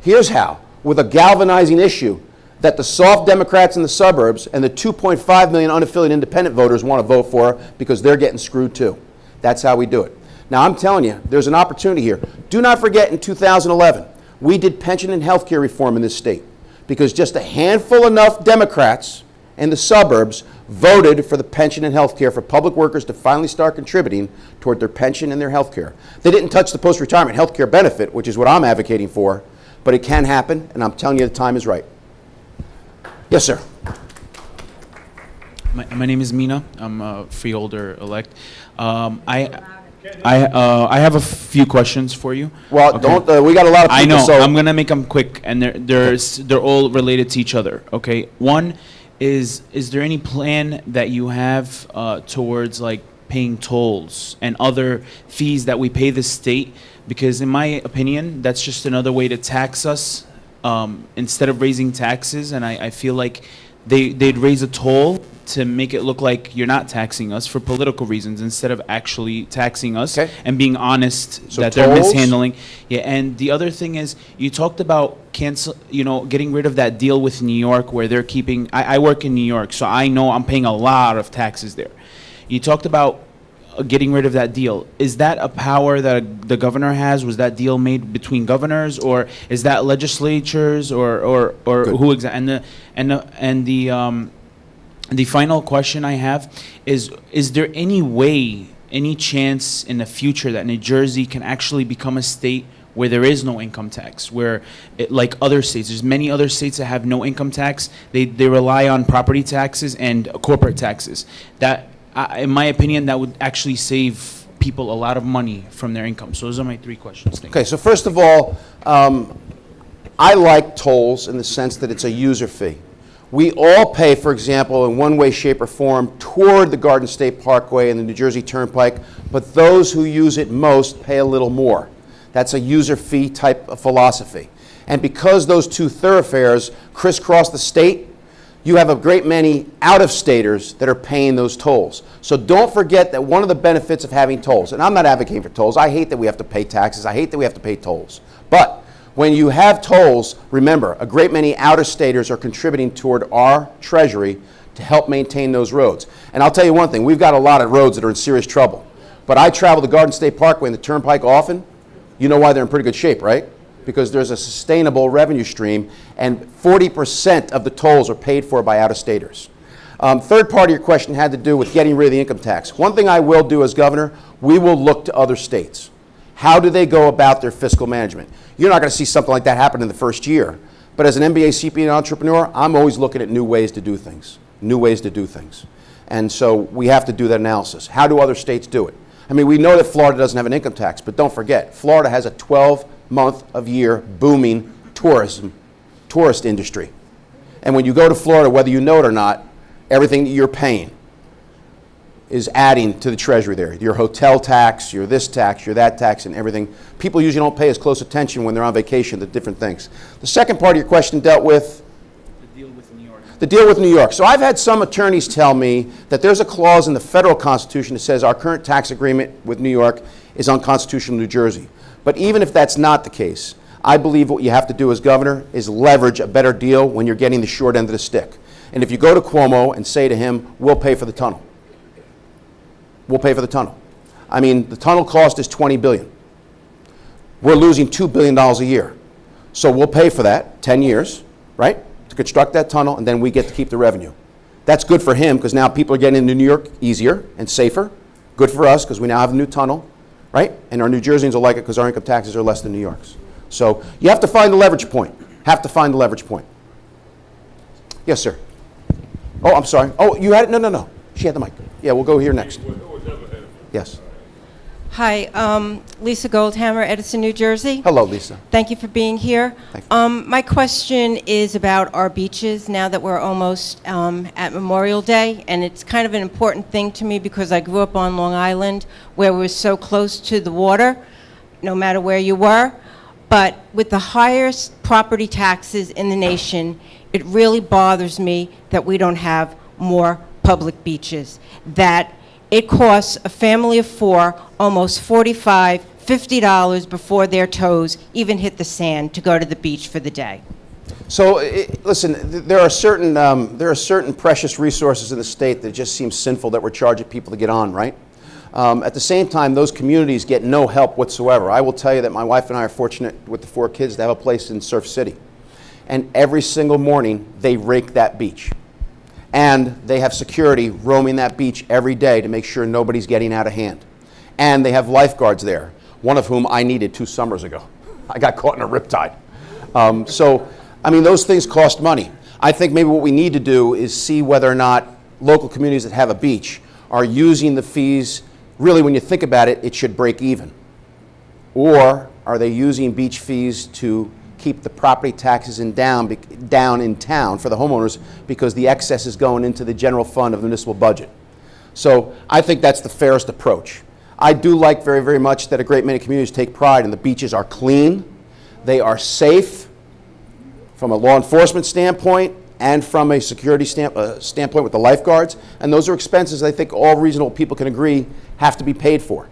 Here's how. With a galvanizing issue that the soft Democrats in the suburbs and the 2.5 million unaffiliated independent voters want to vote for because they're getting screwed too. That's how we do it. Now, I'm telling you, there's an opportunity here. Do not forget, in 2011, we did pension and health care reform in this state because just a handful enough Democrats in the suburbs voted for the pension and health care for public workers to finally start contributing toward their pension and their health care. They didn't touch the post-retirement health care benefit, which is what I'm advocating for, but it can happen, and I'm telling you the time is right. Yes, sir. My name is Mina. I'm a freeholder elect. I have a few questions for you. Well, Okay. don't. We got a lot of people. I know. So I'm gonna make them quick, and they're all related to each other. Okay. One is there any plan that you have towards like paying tolls and other fees that we pay the state? Because in my opinion, that's just another way to tax us instead of raising taxes. And I feel like they'd raise a toll to make it look like you're not taxing us for political reasons instead of actually taxing us and being honest So that they're tolls? mishandling. Yeah, and the other thing is you talked about getting rid of that deal with New York where they're keeping. I work in New York, so I know I'm paying a lot of taxes there. You talked about getting rid of that deal. Is that a power that the governor has? Was that deal made between governors, or is that legislatures, or who exactly? And the final question I have is there any way, any chance in the future that New Jersey can actually become a state where there is no income tax, where like other states, there's many other states that have no income tax. They rely on property taxes and corporate taxes. That, in my opinion, that would actually save people a lot of money from their income. So those are my three questions. Thank you. okay. So first of all, I like tolls in the sense that it's a user fee. We all pay, for example, in one way, shape, or form toward the Garden State Parkway and the New Jersey Turnpike, but those who use it most pay a little more. That's a user fee type of philosophy. And because those two thoroughfares crisscross the state, you have a great many out-of-staters that are paying those tolls. So don't forget that one of the benefits of having tolls, and I'm not advocating for tolls, I hate that we have to pay taxes, I hate that we have to pay tolls, but when you have tolls, remember, a great many out-of-staters are contributing toward our treasury to help maintain those roads. And I'll tell you one thing, we've got a lot of roads that are in serious trouble. But I travel the Garden State Parkway and the Turnpike often. You know why they're in pretty good shape, right? Because there's a sustainable revenue stream, and 40% of the tolls are paid for by out-of-staters. Third part of your question had to do with getting rid of the income tax. One thing I will do as governor, we will look to other states. How do they go about their fiscal management? You're not going to see something like that happen in the first year. But as an MBA, CPA entrepreneur, I'm always looking at new ways to do things. New ways to do things. And so we have to do that analysis. How do other states do it? I mean, we know that Florida doesn't have an income tax, but don't forget, Florida has a 12-month-of-year booming tourist industry. And when you go to Florida, whether you know it or not, everything that you're paying is adding to the treasury there. Your hotel tax, your this tax, your that tax, and everything. People usually don't pay as close attention when they're on vacation to different things. The second part of your question dealt with The deal with New York. the deal with New York. So I've had some attorneys tell me that there's a clause in the federal Constitution that says our current tax agreement with New York is unconstitutional in New Jersey. But even if that's not the case, I believe what you have to do as governor is leverage a better deal when you're getting the short end of the stick. And if you go to Cuomo and say to him, we'll pay for the tunnel. We'll pay for the tunnel. I mean, the tunnel cost is $20 billion. We're losing $2 billion a year. So we'll pay for that, 10 years, right, to construct that tunnel, and then we get to keep the revenue. That's good for him because now people are getting into New York easier and safer. Good for us because we now have a new tunnel, right? And our New Jerseyans will like it because our income taxes are less than New York's. So you have to find the leverage point. Have to find the leverage point. Yes, sir. Oh, I'm sorry. Oh, you had it? No. She had the mic. Yeah, we'll go here next. Yes. Hi, Lisa Goldhammer, Edison, New Jersey. Hello, Lisa. Thank you for being here. Thank you. My question is about our beaches now that we're almost at Memorial Day, and it's kind of an important thing to me because I grew up on Long Island where we're so close to the water, no matter where you were. But with the highest property taxes in the nation, it really bothers me that we don't have more public beaches, that it costs a family of four almost $45, $50 before their toes even hit the sand to go to the beach for the day. So, listen, there are certain precious resources in the state that just seem sinful that we're charging people to get on, right? At the same time, those communities get no help whatsoever. I will tell you that my wife and I are fortunate with the 4 kids to have a place in Surf City. And every single morning, they rake that beach. And they have security roaming that beach every day to make sure nobody's getting out of hand. And they have lifeguards there, one of whom I needed 2 summers ago. I got caught in a riptide. So, I mean, those things cost money. I think maybe what we need to do is see whether or not local communities that have a beach are using the fees. Really, when you think about it, it should break even. Or are they using beach fees to keep the property taxes down in town for the homeowners because the excess is going into the general fund of the municipal budget? So I think that's the fairest approach. I do like very, very much that a great many communities take pride in the beaches are clean, they are safe from a law enforcement standpoint and from a security standpoint with the lifeguards, and those are expenses I think all reasonable people can agree have to be paid for.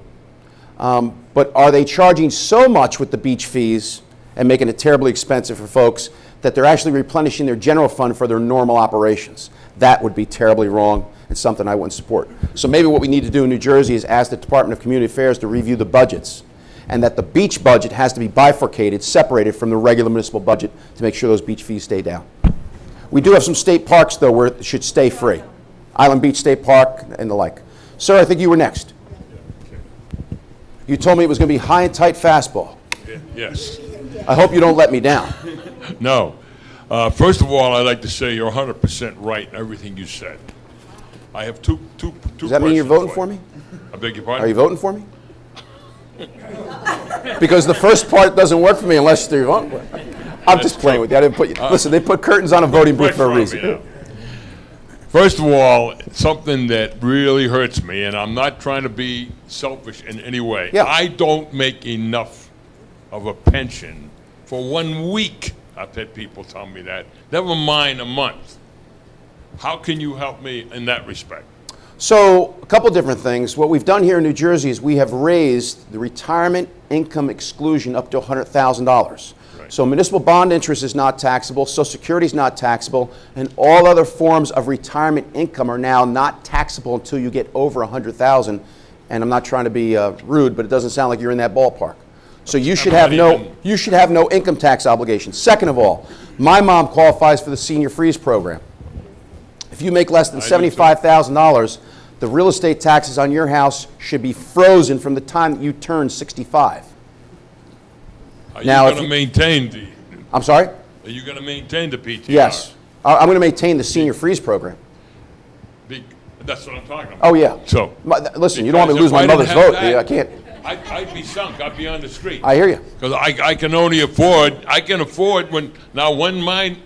But are they charging so much with the beach fees and making it terribly expensive for folks that they're actually replenishing their general fund for their normal operations? That would be terribly wrong and something I wouldn't support. So maybe what we need to do in New Jersey is ask the Department of Community Affairs to review the budgets, and that the beach budget has to be bifurcated, separated from the regular municipal budget to make sure those beach fees stay down. We do have some state parks, though, where it should stay free. Island Beach State Park and the like. Sir, I think you were next. You told me it was going to be high and tight fastball. Yes. I hope you don't let me down. No. First of all, I'd like to say you're 100% right in everything you said. I have two Does that mean you're voting for you. me? I beg your pardon? Are you voting for me? Because the first part doesn't work for me unless you're voting for me. I'm just playing with you. I didn't put you. Listen, they put curtains on a voting booth for a reason. First of all, something that really hurts me, and I'm not trying to be selfish in any way. Yeah. I don't make enough of a pension for 1 week. I've had people tell me that. Never mind a month. How can you help me in that respect? So, a couple different things. What we've done here in New Jersey is we have raised the retirement income exclusion up to $100,000. Right. So municipal bond interest is not taxable, Social Security is not taxable, and all other forms of retirement income are now not taxable until you get over $100,000. And I'm not trying to be rude, but it doesn't sound like you're in that ballpark. So you should have no income tax obligation. Second of all, my mom qualifies for the Senior Freeze program. If you make less than $75,000, the real estate taxes on your house should be frozen from the time that you turn 65. Are Now, you if going to you- maintain the? I'm sorry? Are you going to maintain the PTR? Yes. I'm going to maintain the Senior Freeze program. That's what I'm talking about. Oh, yeah. So. Listen, you don't want me to lose Because my if I mother's didn't have vote. that, Yeah, I can't. I'd be sunk. I'd be on the street. I hear you. Because I can only afford. I can afford when my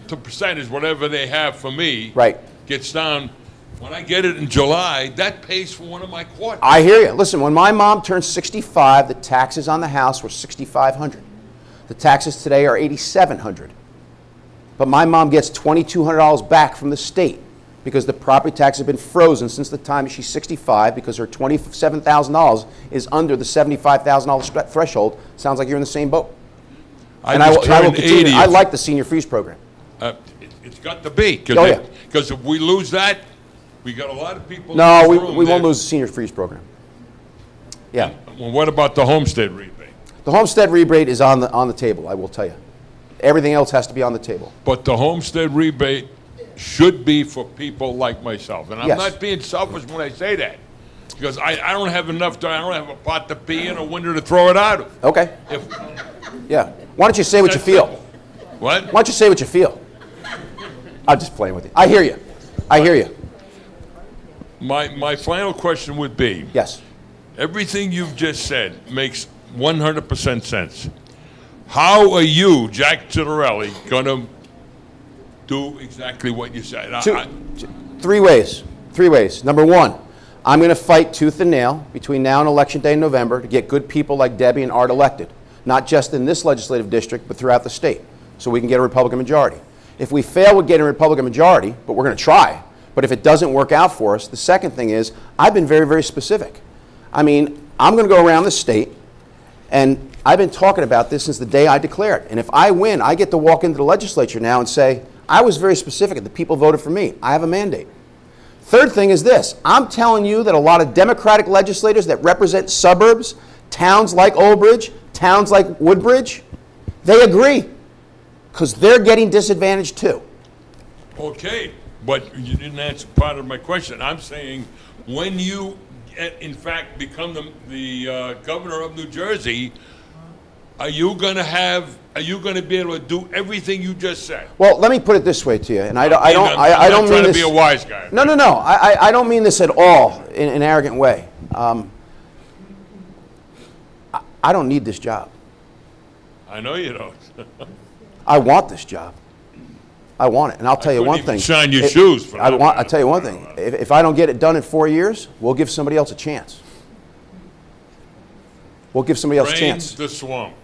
the percentage, whatever they have for me, Right. gets down. When I get it in July, that pays for one of my quarters. I hear you. Listen, when my mom turned 65, the taxes on the house were $6,500. The taxes today are $8,700. But my mom gets $2,200 back from the state because the property tax has been frozen since the time she's 65 because her $27,000 is under the $75,000 threshold. Sounds like you're in the same boat. And I will continue. I like the Senior Freeze program. It's got to be. Oh, yeah. Because if we lose that, we got a lot of people. No, in we this room won't that- lose the Senior Freeze program. Yeah. Well, what about the homestead rebate? The homestead rebate is on the table, I will tell you. everything else has to be on the table. But the homestead rebate should be for people like myself. And I'm Yes. not being selfish when I say that. Because I don't have enough, I don't have a pot to pee in, a window to throw it out of. Okay? If, Yeah. Why don't you say what you that's feel? simple. What? Why don't you say what you feel? I'm just playing with you. I hear you. I hear you. My final question would be, Yes. everything you've just said makes 100% sense. How are you, Jack Ciattarelli, going to do exactly what you said? Three ways. Three ways. Number one, I'm going to fight tooth and nail between now and Election Day in November to get good people like Debbie and Art elected, not just in this legislative district, but throughout the state, so we can get a Republican majority. If we fail with getting a Republican majority, but we're going to try, but if it doesn't work out for us, the second thing is I've been very, very specific. I mean, I'm going to go around the state, and I've been talking about this since the day I declared. And if I win, I get to walk into the legislature now and say, I was very specific and the people voted for me. I have a mandate. Third thing is this. I'm telling you that a lot of Democratic legislators that represent suburbs, towns like Old Bridge, towns like Woodbridge, they agree because they're getting disadvantaged too. Okay, but you didn't answer part of my question. I'm saying when you, in fact, become the governor of New Jersey, are you going to be able to do everything you just said? Well, let me put it this way to you, and I don't I'm mean not trying to this. be a wise guy. No. I don't mean this at all in an arrogant way. I don't need this job. I know you don't. I want this job. I want it, and I'll tell you couldn't one even thing. shine your shoes for that I'll matter. tell you one thing. If I don't get it done in 4 years, we'll give somebody else a chance. We'll give somebody else a Drain chance. the swamp.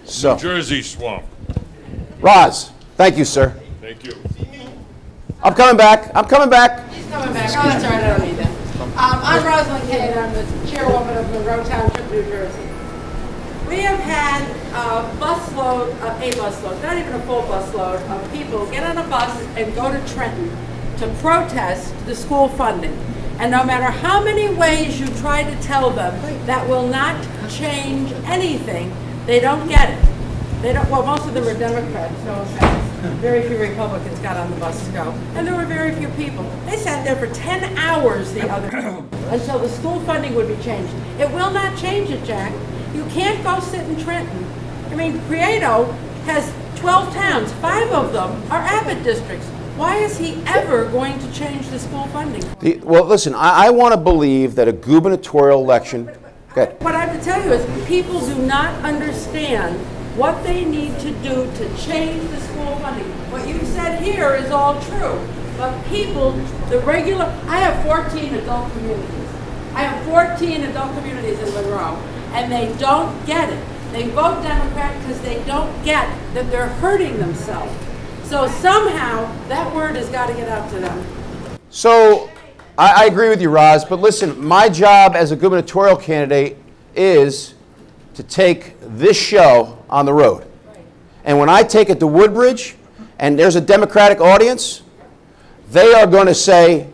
So, New Jersey swamp. Roz, thank you, sir. Thank you. I'm coming back. I'm coming back. He's coming back. Oh, that's all right. I don't need that. I'm Rosalind Kane. I'm the chairwoman of Monroe Township, New Jersey. We have had a busload, not even a full busload of people get on a bus and go to Trenton to protest the school funding. And no matter how many ways you try to tell them that will not change anything, they don't get it. They don't. Well, most of them are Democrats, no offense. Very few Republicans got on the bus to go. And there were very few people. They sat there for 10 hours the other day until the school funding would be changed. It will not change it, Jack. You can't go sit in Trenton. I mean, Prieto has 12 towns. 5 of them are Abbott districts. Why is he ever going to change the school funding? Well, listen, I want to believe that a gubernatorial election. Good. What I have to tell you is people do not understand what they need to do to change the school funding. What you said here is all true, but people, I have 14 adult communities. I have 14 adult communities in Monroe, and they don't get it. They vote Democrat because they don't get that they're hurting themselves. So somehow, that word has got to get out to them. So, I agree with you, Roz, but listen, my job as a gubernatorial candidate is to take this show on the road. And when I take it to Woodbridge, and there's a Democratic audience, they are going to say,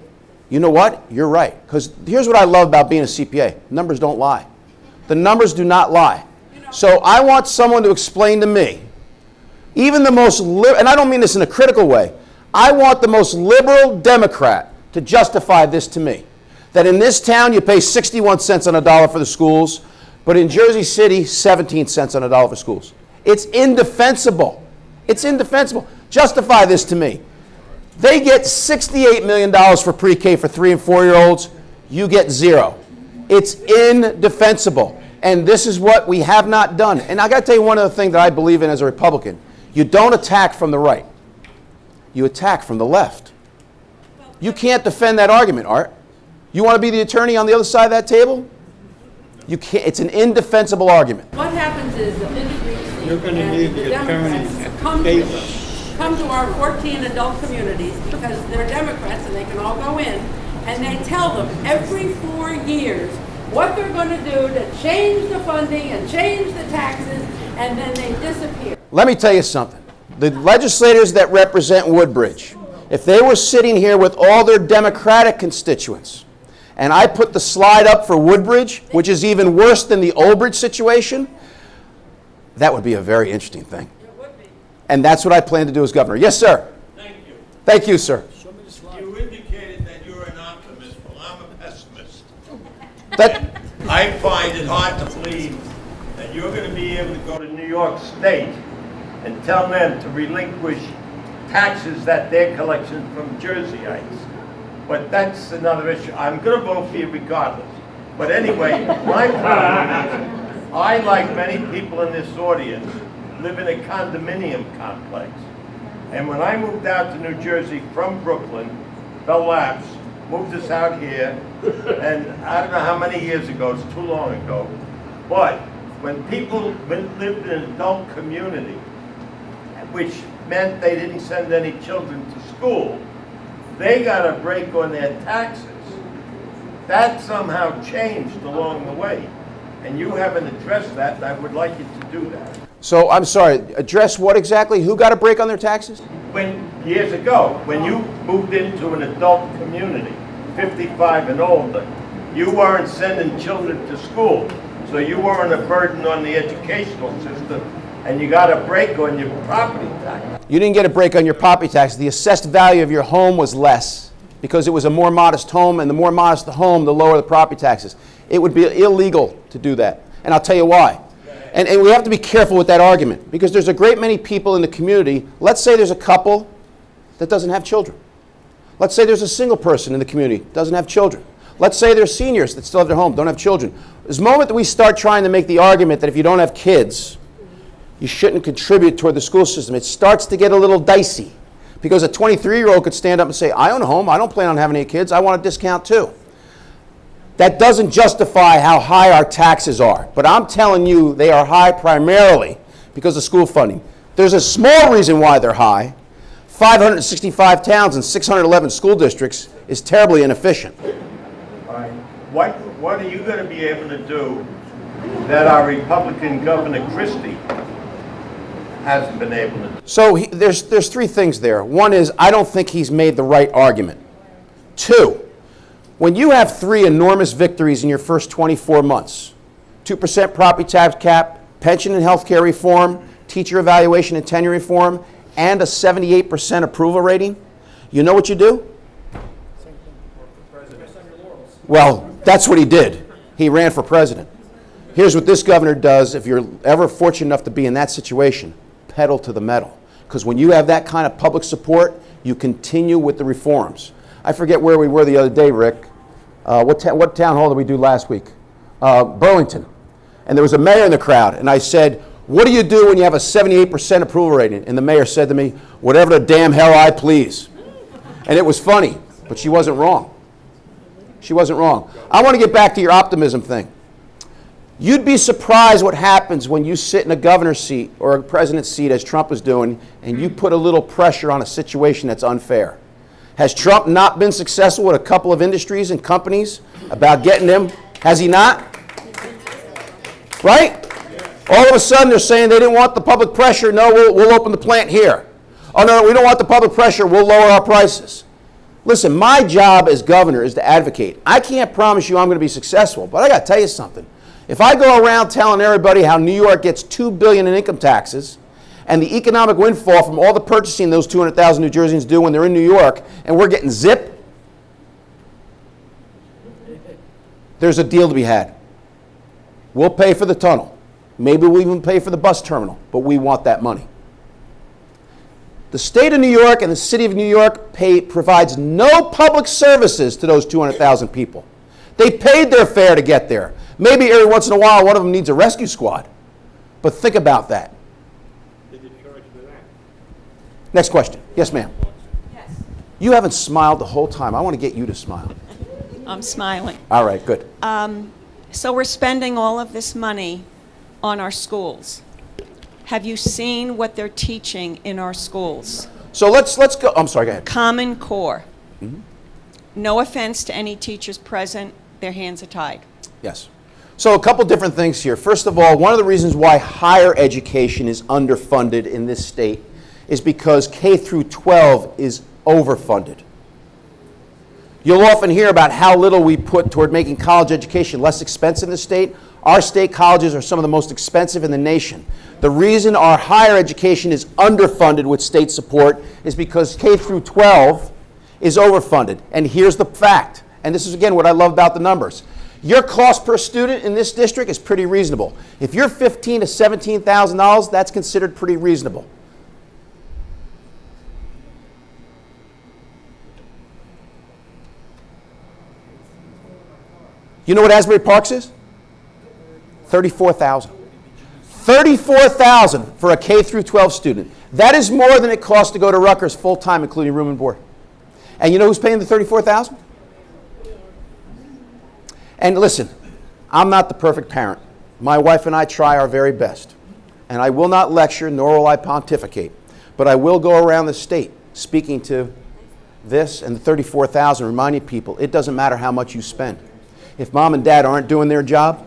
you know what, you're right. Because here's what I love about being a CPA. Numbers don't lie. The numbers do not lie. So I want someone to explain to me, even the most, and I don't mean this in a critical way, I want the most liberal Democrat to justify this to me. That in this town you pay 61 cents on a dollar for the schools, but in Jersey City, 17 cents on a dollar for schools. It's indefensible. It's indefensible. Justify this to me. They get $68 million for pre-K for 3 and 4-year-olds. You get 0. It's indefensible. And this is what we have not done. And I got to tell you one other thing that I believe in as a Republican. You don't attack from the right. You attack from the left. You can't defend that argument, Art. You want to be the attorney on the other side of that table? You can't. It's an indefensible argument. What happens is that Linda You're Greenstein gonna need and the the attorney Democrats at come to our 14 adult communities because they're Democrats and they can all go in, and they tell them every 4 years what they're going to do to change the funding and change the taxes, and then they disappear. Let me tell you something. The legislators that represent Woodbridge, if they were sitting here with all their Democratic constituents, and I put the slide up for Woodbridge, which is even worse than the Old Bridge situation, That would be a very interesting thing. It would be. And that's what I plan to do as governor. Yes, sir. Thank you. Thank you, sir. You indicated that you're an optimist. Well, I'm a pessimist. That, I find it hard to believe that you're going to be able to go to New York State and tell them to relinquish taxes that they're collecting from Jerseyites. But that's another issue. I'm going to vote for you regardless. But anyway, my problem is, I, like many people in this audience, live in a condominium complex. And when I moved out to New Jersey from Brooklyn, Bell Labs moved us out here, and I don't know how many years ago, it's too long ago, but when people lived in an adult community, which meant they didn't send any children to school, they got a break on their taxes. That somehow changed along the way, and you haven't addressed that, and I would like you to do that. so I'm sorry, address what exactly? Who got a break on their taxes? When, years ago, when you moved into an adult community, 55 and older, you weren't sending children to school, so you weren't a burden on the educational system, and you got a break on your property tax. You didn't get a break on your property taxes. The assessed value of your home was less because it was a more modest home, and the more modest the home, the lower the property taxes. It would be illegal to do that, and I'll tell you why. And we have to be careful with that argument because there's a great many people in the community. Let's say there's a couple that doesn't have children. Let's say there's a single person in the community that doesn't have children. Let's say there's seniors that still have their home, don't have children. The moment that we start trying to make the argument that if you don't have kids, you shouldn't contribute toward the school system, it starts to get a little dicey. Because a 23-year-old could stand up and say, I own a home, I don't plan on having any kids, I want a discount too. That doesn't justify how high our taxes are. But I'm telling you, they are high primarily because of school funding. There's a small reason why they're high. 565 towns and 611 school districts is terribly inefficient. All right. What are you going to be able to do that our Republican Governor Christie hasn't been able to do? So there's three things there. One is, I don't think he's made the right argument. Two, when you have three enormous victories in your first 24 months, 2% property tax cap, pension and health care reform, teacher evaluation and tenure reform, and a 78% approval rating, you know what you do? Well, that's what he did. He ran for president. Here's what this governor does if you're ever fortunate enough to be in that situation. Pedal to the metal. Because when you have that kind of public support, you continue with the reforms. I forget where we were the other day, Rick. What town hall did we do last week? Burlington. And there was a mayor in the crowd, and I said, what do you do when you have a 78% approval rating? And the mayor said to me, whatever the damn hell I please. And it was funny, but she wasn't wrong. She wasn't wrong. I want to get back to your optimism thing. You'd be surprised what happens when you sit in a governor's seat or a president's seat, as Trump is doing, and you put a little pressure on a situation that's unfair. Has Trump not been successful with a couple of industries and companies about getting them? Has he not? Right? All of a sudden they're saying they didn't want the public pressure. No, we'll open the plant here. Oh, no, we don't want the public pressure. We'll lower our prices. Listen, my job as governor is to advocate. I can't promise you I'm going to be successful, but I got to tell you something. If I go around telling everybody how New York gets $2 billion in income taxes and the economic windfall from all the purchasing those 200,000 New Jerseyans do when they're in New York, and we're getting zip, there's a deal to be had. We'll pay for the tunnel. Maybe we'll even pay for the bus terminal, but we want that money. The state of New York and the city of New York provides no public services to those 200,000 people. They paid their fare to get there. Maybe every once in a while one of them needs a rescue squad. But think about that. Next question. Yes, ma'am. Yes, You haven't smiled the whole time. I want to get you to smile. I'm smiling. All right, good. So we're spending all of this money on our schools. Have you seen what they're teaching in our schools? So let's go. I'm sorry, go ahead. Common Core. No offense to any teachers present, their hands are tied. Yes. So a couple different things here. First of all, one of the reasons why higher education is underfunded in this state is because K through 12 is overfunded. You'll often hear about how little we put toward making college education less expensive in the state. Our state colleges are some of the most expensive in the nation. The reason our higher education is underfunded with state support is because K through 12 is overfunded. And here's the fact, and this is again what I love about the numbers. Your cost per student in this district is pretty reasonable. If you're $15,000 to $17,000, that's considered pretty reasonable. You know what Asbury Parks is? $34,000. $34,000 for a K through 12 student. That is more than it costs to go to Rutgers full time, including room and board. And you know who's paying the $34,000? And listen, I'm not the perfect parent. My wife and I try our very best. And I will not lecture, nor will I pontificate. But I will go around the state speaking to this and the $34,000, reminding people it doesn't matter how much you spend. If mom and dad aren't doing their job,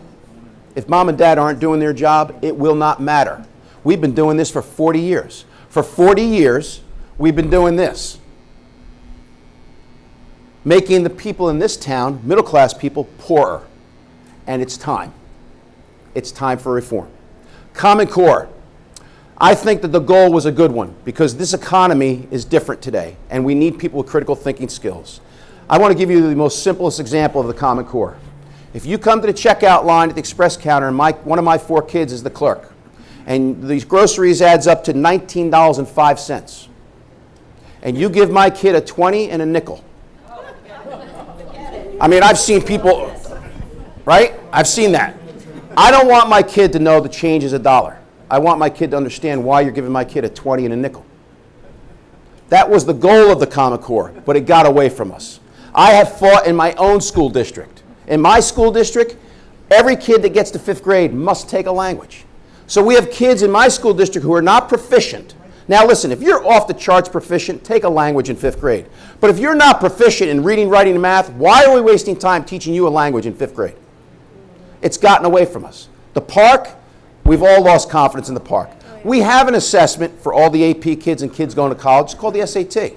it will not matter. We've been doing this for 40 years. For 40 years, we've been doing this. Making the people in this town, middle-class people, poorer. And it's time. It's time for reform. Common Core. I think that the goal was a good one because this economy is different today, and we need people with critical thinking skills. I want to give you the most simplest example of the Common Core. If you come to the checkout line at the express counter and one of my 4 kids is the clerk, and these groceries adds up to $19.05, and you give my kid a 20 and a nickel. I mean, I've seen people, right? I've seen that. I don't want my kid to know the change is $1. I want my kid to understand why you're giving my kid a 20 and a nickel. That was the goal of the Common Core, but it got away from us. I have fought in my own school district. In my school district, every kid that gets to 5th grade must take a language. So we have kids in my school district who are not proficient. Now listen, if you're off the charts proficient, take a language in 5th grade. But if you're not proficient in reading, writing, and math, why are we wasting time teaching you a language in 5th grade? It's gotten away from us. The park, we've all lost confidence in the park. We have an assessment for all the AP kids and kids going to college. It's called the SAT.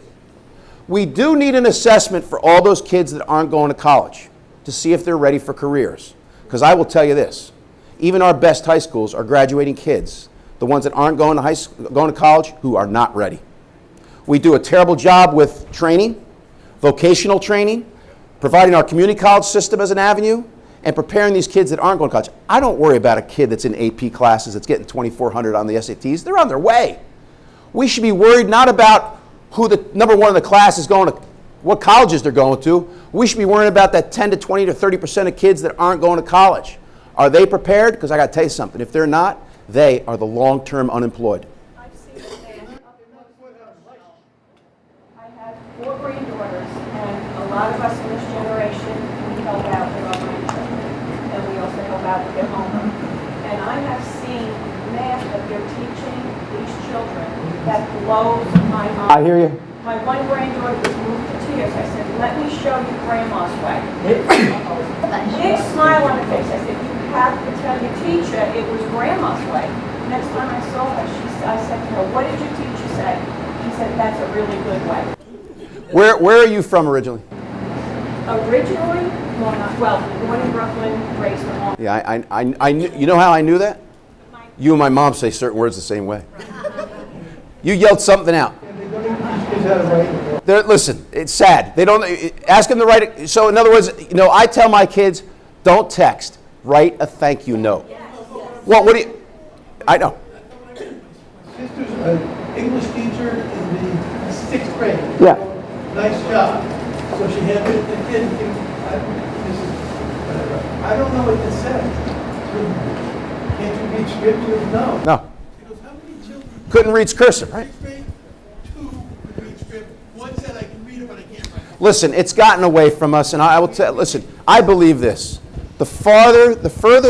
We do need an assessment for all those kids that aren't going to college to see if they're ready for careers. Because I will tell you this, even our best high schools are graduating kids, the ones that aren't going to college, who are not ready. We do a terrible job with training, vocational training, providing our community college system as an avenue, and preparing these kids that aren't going to college. I don't worry about a kid that's in AP classes that's getting 2,400 on the SATs. They're on their way. We should be worried not about who the number one in the class is going to, what colleges they're going to. We should be worrying about that 10 to 20 to 30% of kids that aren't going to college. Are they prepared? Because I got to tell you something. If they're not, they are the long-term unemployed. I've seen a man up in I have 4 granddaughters, and a lot of us in this generation, we help out with our grandchildren, and we also help out with their homework. And I have seen math that they're teaching these children that blows my mind. I hear you. My one granddaughter was moved to tears. I said, let me show you Grandma's way. Big smile on her face. I said, you have to tell your teacher it was Grandma's way. Next time I saw her, I said to her, what did your teacher say? She said, that's a really good way. Where are you from originally? Originally, born in Brooklyn, raised in Long. Yeah, I knew, you know how I knew that? You and my mom say certain words the same way. You yelled something out. Listen, it's sad. They don't ask them to write it. So in other words, I tell my kids, don't text. Write a thank you note. Well, what do you? I know. Sister's an English teacher in the 6th grade. Yeah. Nice job. So she had the kid. I don't know what this says. Can't you read scripture? No. No. She goes, how many children? Couldn't read cursive, right? 6th grade, 2 could read scripture. One said I can read it, but I can't write it. Listen, it's gotten away from us, and I will tell. Listen, I believe this: the further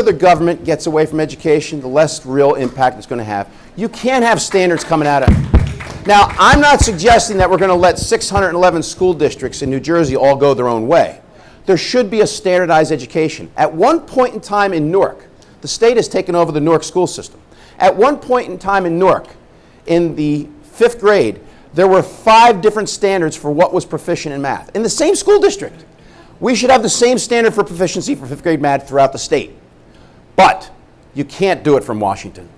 the government gets away from education, the less real impact it's going to have. You can't have standards coming out of. Now, I'm not suggesting that we're going to let 611 school districts in New Jersey all go their own way. There should be a standardized education. At one point in time in Newark, the state has taken over the Newark school system. At one point in time in Newark, in the 5th grade, there were 5 different standards for what was proficient in math in the same school district. We should have the same standard for proficiency for 5th grade math throughout the state. But you can't do it from Washington.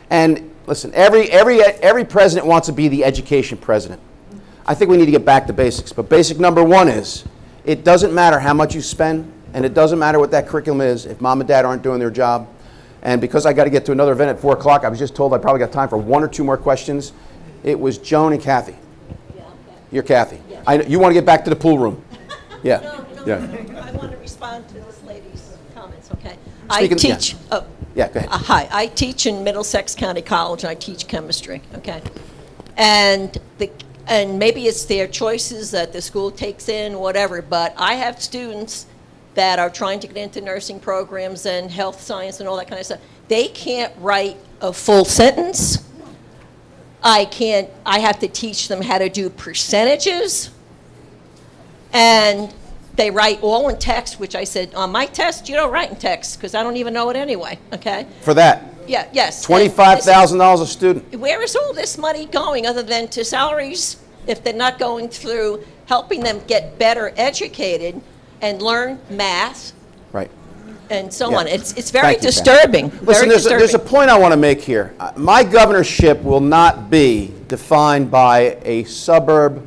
And listen, every president wants to be the education president. I think we need to get back to basics. But basic number 1 is, it doesn't matter how much you spend, and it doesn't matter what that curriculum is if mom and dad aren't doing their job. And because I got to get to another event at 4 o'clock, I was just told I probably got time for 1 or 2 more questions. It was Joan and Kathy. Yeah, okay. You're Kathy. Yeah. You want to get back to the pool room. Yeah. No, Yeah. I want to respond to this lady's comments, okay? Speaking- I teach, Yeah, go ahead. hi, I teach in Middlesex County College, and I teach chemistry, okay? And maybe it's their choices that the school takes in, whatever, but I have students that are trying to get into nursing programs and health science and all that kind of stuff. They can't write a full sentence. I have to teach them how to do percentages. And they write all in text, which I said, on my test, you don't write in text, because I don't even know it anyway, okay? For that, Yeah, yes. $25,000 a student. Where is all this money going other than to salaries if they're not going through helping them get better educated and learn math Right. and so Yeah. on? It's very Thank you, Kathy. disturbing. Listen, Very there's a disturbing. point I want to make here. My governorship will not be defined by a suburb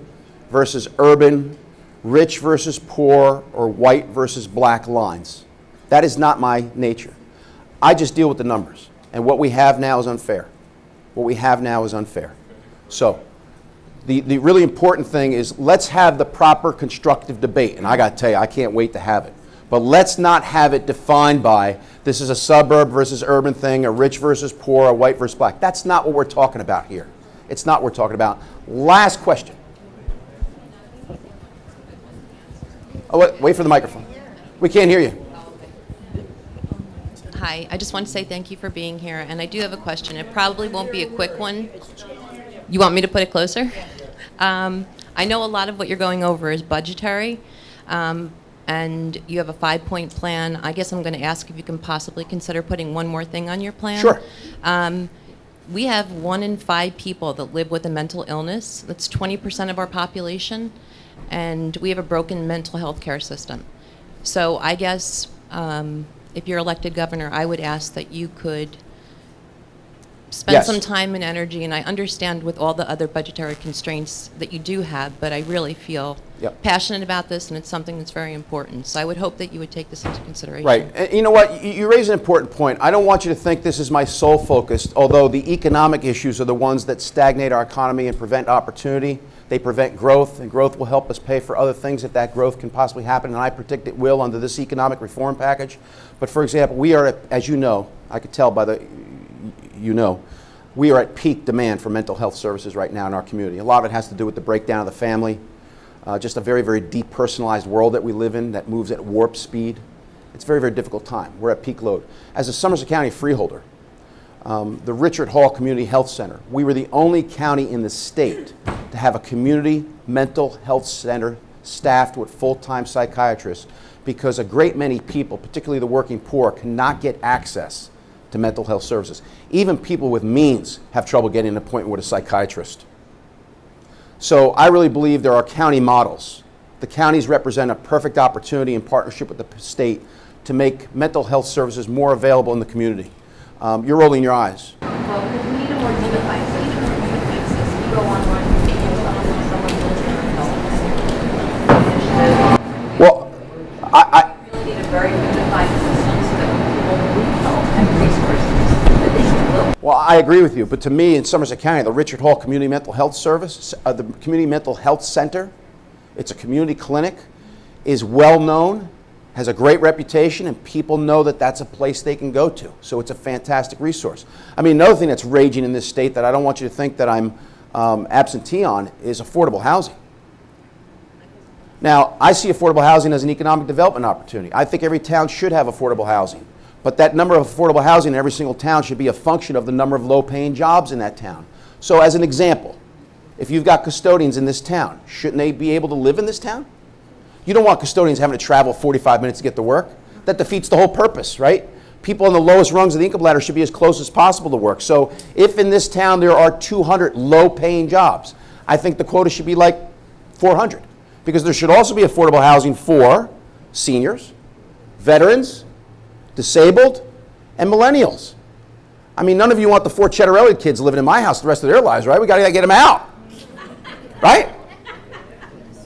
versus urban, rich versus poor, or white versus black lines. That is not my nature. I just deal with the numbers. And what we have now is unfair. What we have now is unfair. So, the really important thing is, let's have the proper constructive debate. And I got to tell you, I can't wait to have it. But let's not have it defined by, this is a suburb versus urban thing, a rich versus poor, a white versus black. That's not what we're talking about here. It's not what we're talking about. Last question. Oh, wait for the microphone. We can't hear you. Hi, I just want to say thank you for being here, and I do have a question. It probably won't be a quick one. You want me to put it closer? I know a lot of what you're going over is budgetary, and you have a 5-point plan. I guess I'm going to ask if you can possibly consider putting one more thing on your plan. Sure. We have 1 in 5 people that live with a mental illness. That's 20% of our population, and we have a broken mental health care system. So I guess if you're elected governor, I would ask that you could spend Yes. some time and energy, and I understand with all the other budgetary constraints that you do have, but I really feel Yep. passionate about this, and it's something that's very important. So I would hope that you would take this into consideration. Right. And you know what? You raise an important point. I don't want you to think this is my sole focus, although the economic issues are the ones that stagnate our economy and prevent opportunity. They prevent growth, and growth will help us pay for other things if that growth can possibly happen, and I predict it will under this economic reform package. But for example, we are, as you know, I could tell by the, we are at peak demand for mental health services right now in our community. A lot of it has to do with the breakdown of the family, just a very, very depersonalized world that we live in that moves at warp speed. It's a very, very difficult time. We're at peak load. As a Somerset County freeholder, the Richard Hall Community Health Center, we were the only county in the state to have a community mental health center staffed with full-time psychiatrists, because a great many people, particularly the working poor, cannot get access to mental health services. Even people with means have trouble getting an appointment with a psychiatrist. So I really believe there are county models. The counties represent a perfect opportunity in partnership with the state to make mental health services more available in the community. You're rolling your eyes. Well, because we need a more unified system. You go online, you see someone's Well, We really need a very unified system so that when people need help and resources, that they can look. Well, I agree with you, but to me, in Somerset County, the Richard Hall Community Mental Health Service, the Community Mental Health Center, it's a community clinic, is well known, has a great reputation, and people know that that's a place they can go to. So it's a fantastic resource. I mean, another thing that's raging in this state that I don't want you to think that I'm absentee on is affordable housing. Now, I see affordable housing as an economic development opportunity. I think every town should have affordable housing. But that number of affordable housing in every single town should be a function of the number of low-paying jobs in that town. So as an example, if you've got custodians in this town, shouldn't they be able to live in this town? You don't want custodians having to travel 45 minutes to get to work. That defeats the whole purpose, right? People on the lowest rungs of the income ladder should be as close as possible to work. So if in this town there are 200 low-paying jobs, I think the quota should be like 400, because there should also be affordable housing for seniors, veterans, disabled, and millennials. I mean, none of you want the 4 Ciattarelli kids living in my house the rest of their lives, right? We got to get them out, right?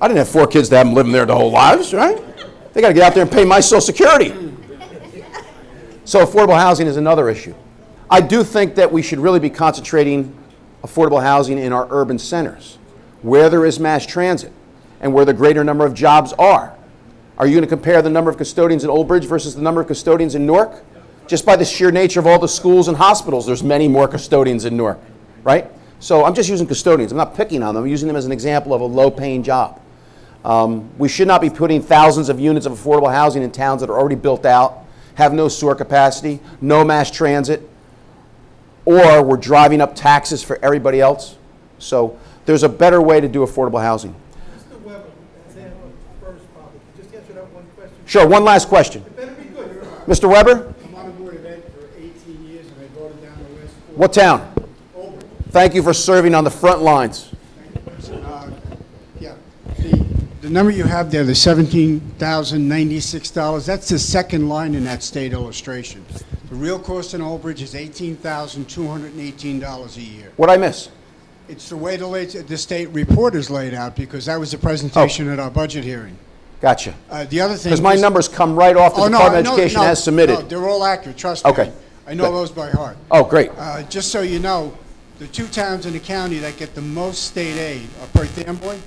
I didn't have 4 kids to have them living there their whole lives, right? They got to get out there and pay my Social Security. So affordable housing is another issue. I do think that we should really be concentrating affordable housing in our urban centers, where there is mass transit and where the greater number of jobs are. Are you going to compare the number of custodians in Old Bridge versus the number of custodians in Newark? Just by the sheer nature of all the schools and hospitals, there's many more custodians in Newark, right? So I'm just using custodians. I'm not picking on them. I'm using them as an example of a low-paying job. We should not be putting thousands of units of affordable housing in towns that are already built out, have no sewer capacity, no mass transit, or we're driving up taxes for everybody else. So there's a better way to do affordable housing. Mr. Weber, they have a first probably. Just answer that one question. Sure, one last question. It better be good. Mr. Weber, I'm on the board of ed for 18 years, and I voted down the last 4. what town? Over. Thank you for serving on the front lines. Yeah. The number you have there, the $17,096, that's the second line in that state illustration. The real cost in Old Bridge is $18,218 a year. What'd I miss? It's the way the state report is laid out, because that was the presentation at our budget hearing. Gotcha. The other thing... Because my numbers come right off the Department of Education as submitted. No, they're all accurate, trust me. Okay. I know Good. those by heart. Oh, great. Just so you know, the 2 towns in the county that get the most state aid are Perth Amboy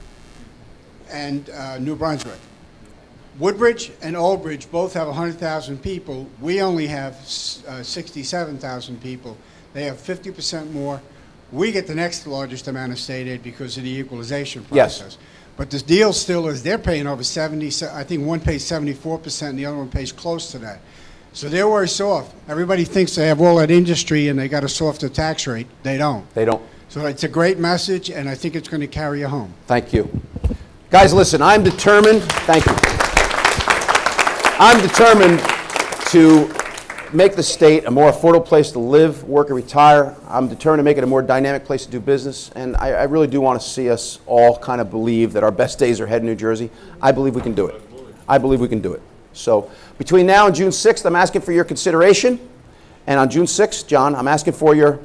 and New Brunswick. Woodbridge and Old Bridge both have 100,000 people. We only have 67,000 people. They have 50% more. We get the next largest amount of state aid because of the equalization Yes. process. But the deal still is they're paying over 70, I think one pays 74% and the other one pays close to that. So they're worse off. Everybody thinks they have all that industry and they got a softer tax rate. They don't. They don't. So it's a great message, and I think it's going to carry you home. Thank you. Guys, listen, I'm determined, thank you. I'm determined to make the state a more affordable place to live, work, and retire. I'm determined to make it a more dynamic place to do business, and I really do want to see us all kind of believe that our best days are ahead in New Jersey. I believe we can do it. I believe we can do it. So between now and June 6th, I'm asking for your consideration, and on June 6th, John, I'm asking for your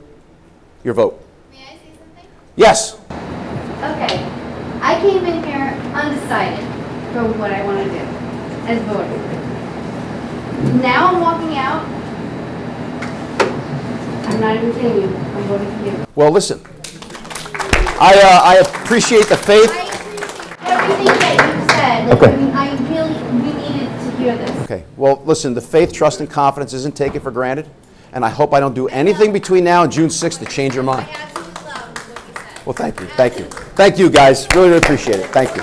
vote. May I say something? Yes. Okay. I came in here undecided for what I want to do as voter. Now I'm walking out. I'm not even kidding you. I'm voting for you. Well, listen, I appreciate the faith. I appreciate everything that you said. Like, Okay. I mean, we needed to hear this. Okay, well, listen, the faith, trust, and confidence isn't taken for granted, and I hope I don't do anything between now and June 6th to change your mind. I absolutely love what you said. Well, thank you, thank you. Thank you, guys. Really, really appreciate it. Thank you.